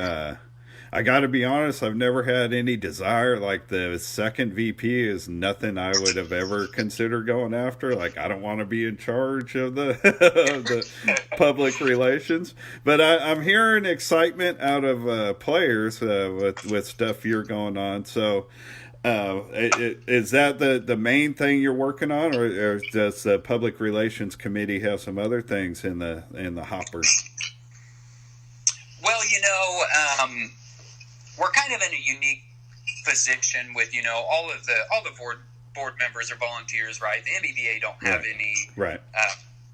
I got to be honest, I've never had any desire. Like, the second VP is nothing I would have ever considered going after. Like, I don't want to be in charge of the public relations. But I'm hearing excitement out of players with stuff you're going on. So is that the main thing you're working on, or does the public relations committee have some other things in the hopper? Well, we're kind of in a unique position with, all the board members are volunteers, right? The NBBA don't have any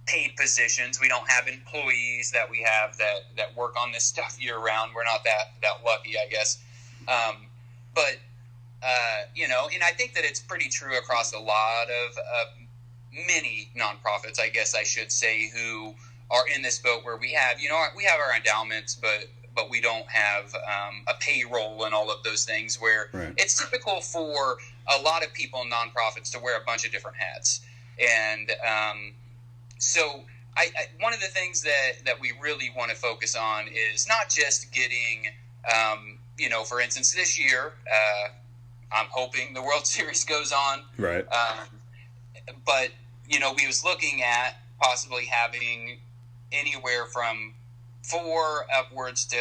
paid positions. We don't have employees that we have that work on this stuff year round. We're not that lucky, I guess. But and I think that it's pretty true across a lot of many nonprofits, I guess I should say, who are in this boat where we have our endowments, but we don't have a payroll and all of those things, where it's typical for a lot of people in nonprofits to wear a bunch of different hats. And so one of the things that we really want to focus on is not just getting, for instance, this year, I'm hoping the World Series goes on. Right. But, we was looking at possibly having anywhere from 4 upwards to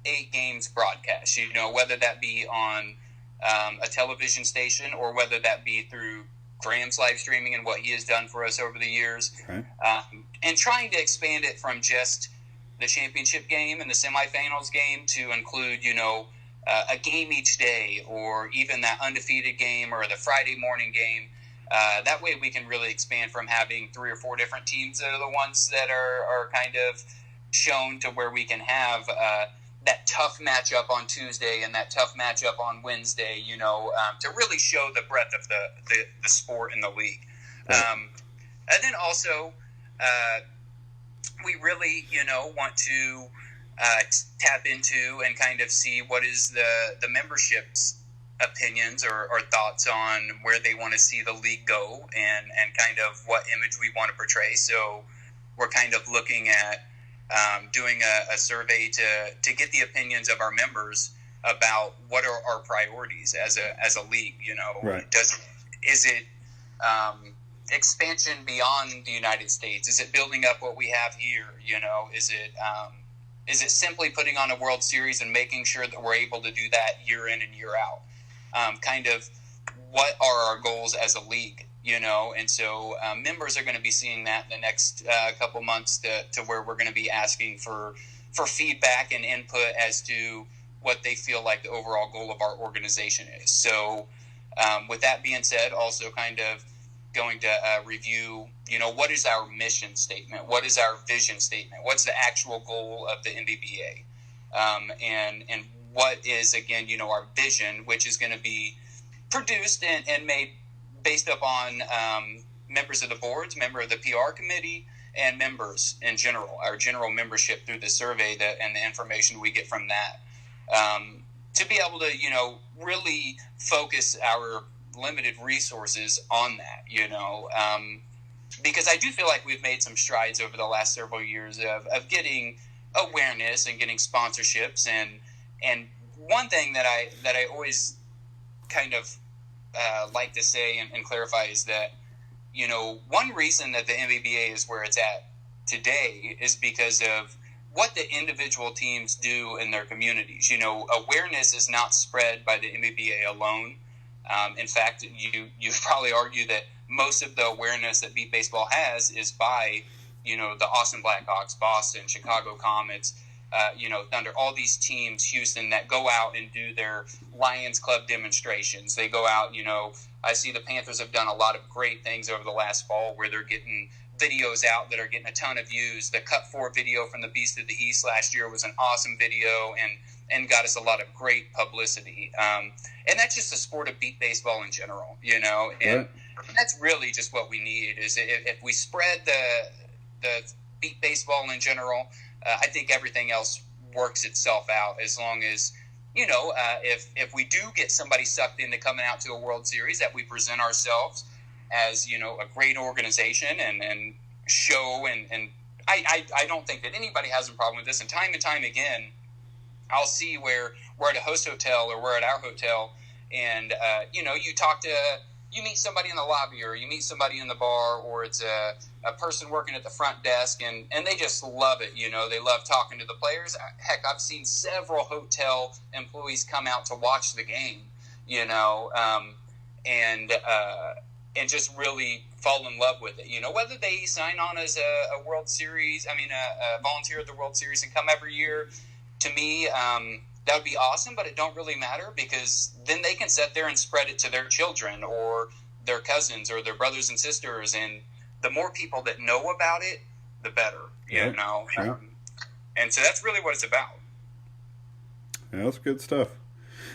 8 games broadcast, whether that be on a television station or whether that be through Graham's live streaming and what he has done for us over the years, Okay. And trying to expand it from just the championship game and the semifinals game to include, a game each day, or even that undefeated game or the Friday morning game. That way we can really expand from having 3 or 4 different teams that are the ones that are kind of shown, to where we can have that tough matchup on Tuesday and that tough matchup on Wednesday, to really show the breadth of the sport in the league. And then also, we really, want to tap into and kind of see what is the membership's opinions or thoughts on where they want to see the league go, and kind of what image we want to portray. So we're kind of looking at doing a survey to get the opinions of our members about what are our priorities as a league. Right. Is it expansion beyond the United States? Is it building up what we have here? Is it simply putting on a World Series and making sure that we're able to do that year in and year out? Kind of what are our goals as a league? And so members are going to be seeing that in the next couple months to where we're going to be asking for feedback and input as to what they feel like the overall goal of our organization is. So with that being said, also kind of going to review, what is our mission statement? What is our vision statement? What's the actual goal of the NBBA? And what is, again, our vision, which is going to be produced and made based upon members of the boards, member of the PR committee, and members in general, our general membership through the survey and the information we get from that, to be able to, really focus our limited resources on that, because I do feel like we've made some strides over the last several years of getting awareness and getting sponsorships. And one thing that I always kind of like to say and clarify is that, one reason that the NBBA is where it's at today is because of what the individual teams do in their communities. Awareness is not spread by the NBBA alone. In fact, you probably argue that most of the awareness that Beat Baseball has is by, the Austin Blackhawks, Boston, Chicago Comets, Thunder, all these teams, Houston, that go out and do their Lions Club demonstrations. They go out, I see the Panthers have done a lot of great things over the last fall where they're getting videos out that are getting a ton of views. The Cut 4 video from the Beast of the East last year was an awesome video and got us a lot of great publicity. And that's just the sport of beat baseball in general, and that's really just what we need is if we spread the beat baseball in general, I think everything else works itself out as long as, if we do get somebody sucked into coming out to a World Series, that we present ourselves as, a great organization and show. And I don't think that anybody has a problem with this. And time again, I'll see where we're at a host hotel or we're at our hotel and, you meet somebody in the lobby or you meet somebody in the bar or it's a person working at the front desk and they just love it. They love talking to the players. Heck, I've seen several hotel employees come out to watch the game, and just really fall in love with it. Whether they sign on as a World Series, a volunteer at the World Series and come every year, to me, that would be awesome, but it don't really matter because then they can sit there and spread it to their children or their cousins or their brothers and sisters. And the more people that know about it, the better, you know? Yeah. And so that's really what it's about. Yeah, that's good stuff.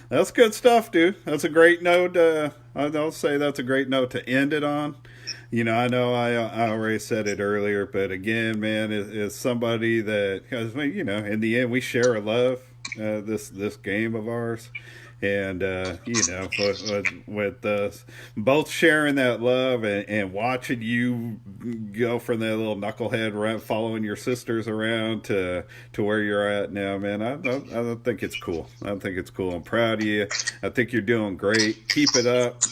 That's good stuff, dude. That's a great note. I'll say that's a great note to end it on. I know I already said it earlier, but again, man, is somebody that, because, in the end, we share a love, this game of ours. And, with us both sharing that love and watching you go from that little knucklehead around, following your sisters around to where you're at now, man, I don't think it's cool. I don't think it's cool. I'm proud of you. I think you're doing great. Keep it up.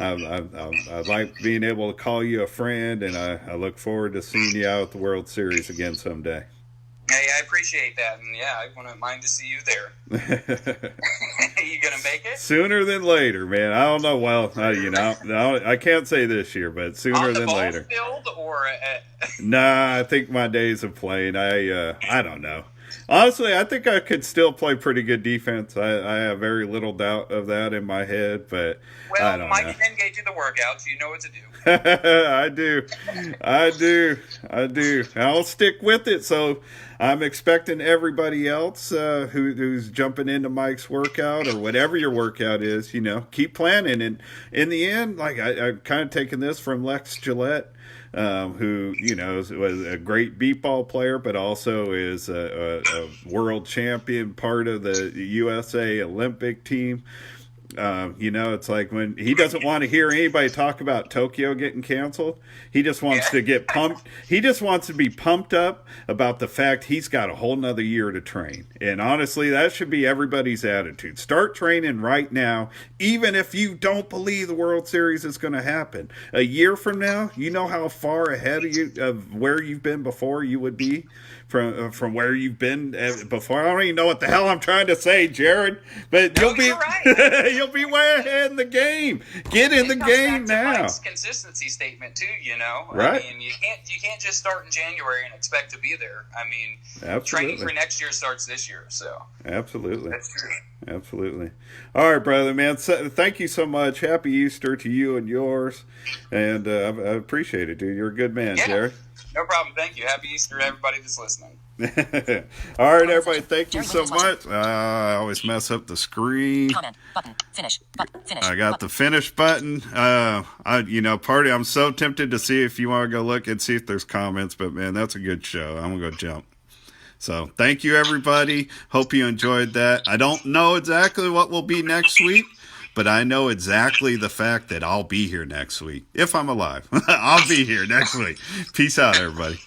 I like being able to call you a friend, and I look forward to seeing you out at the World Series again someday. Hey, I appreciate that, and yeah, I wouldn't mind to see you there. You gonna make it? Sooner than later, man. I don't know. Well, I can't say this year, but sooner than later. Field or Nah, I think my days of playing. I don't know. Honestly, I think I could still play pretty good defense. I have very little doubt of that in my head, but I don't Mike know. Engage do the workouts. You know what to do. I do. I'll stick with it. So I'm expecting everybody else who's jumping into Mike's workout or whatever your workout is, keep planning. And in the end, like I'm kind of taking this from Lex Gillette. Who was a great beat ball player, but also is a world champion, part of the USA Olympic team. It's like when he doesn't want to hear anybody talk about Tokyo getting canceled. He just wants to get pumped. He just wants to be pumped up about the fact he's got a whole nother year to train. And honestly, that should be everybody's attitude. Start training right now, even if you don't believe the World Series is going to happen. A year from now, you know how far ahead of where you've been before you would be from where you've been before. I don't even know what the hell I'm trying to say, Jared, but you'll be right. You'll be way ahead in the game. Get in the game now. Mike's consistency statement too, Right. I mean, you can't just start in January and expect to be there. I mean, absolutely. Training for next year starts this year, so absolutely, that's true. Absolutely. All right, brother, man. So, thank you so much. Happy Easter to you and yours, and I appreciate it, dude. You're a good man, Jared. No problem. Thank you. Happy Easter to everybody that's listening. All right, everybody. Thank you so much. I always mess up the screen. Comment button. Finish button. Finish. I got the finish button. I'm so tempted to see if you want to go look and see if there's comments, but man, that's a good show. I'm gonna go jump. So thank you, everybody. Hope you enjoyed that. I don't know exactly what will be next week, but I know exactly the fact that I'll be here next week. If I'm alive, I'll be here next week. Peace out, everybody.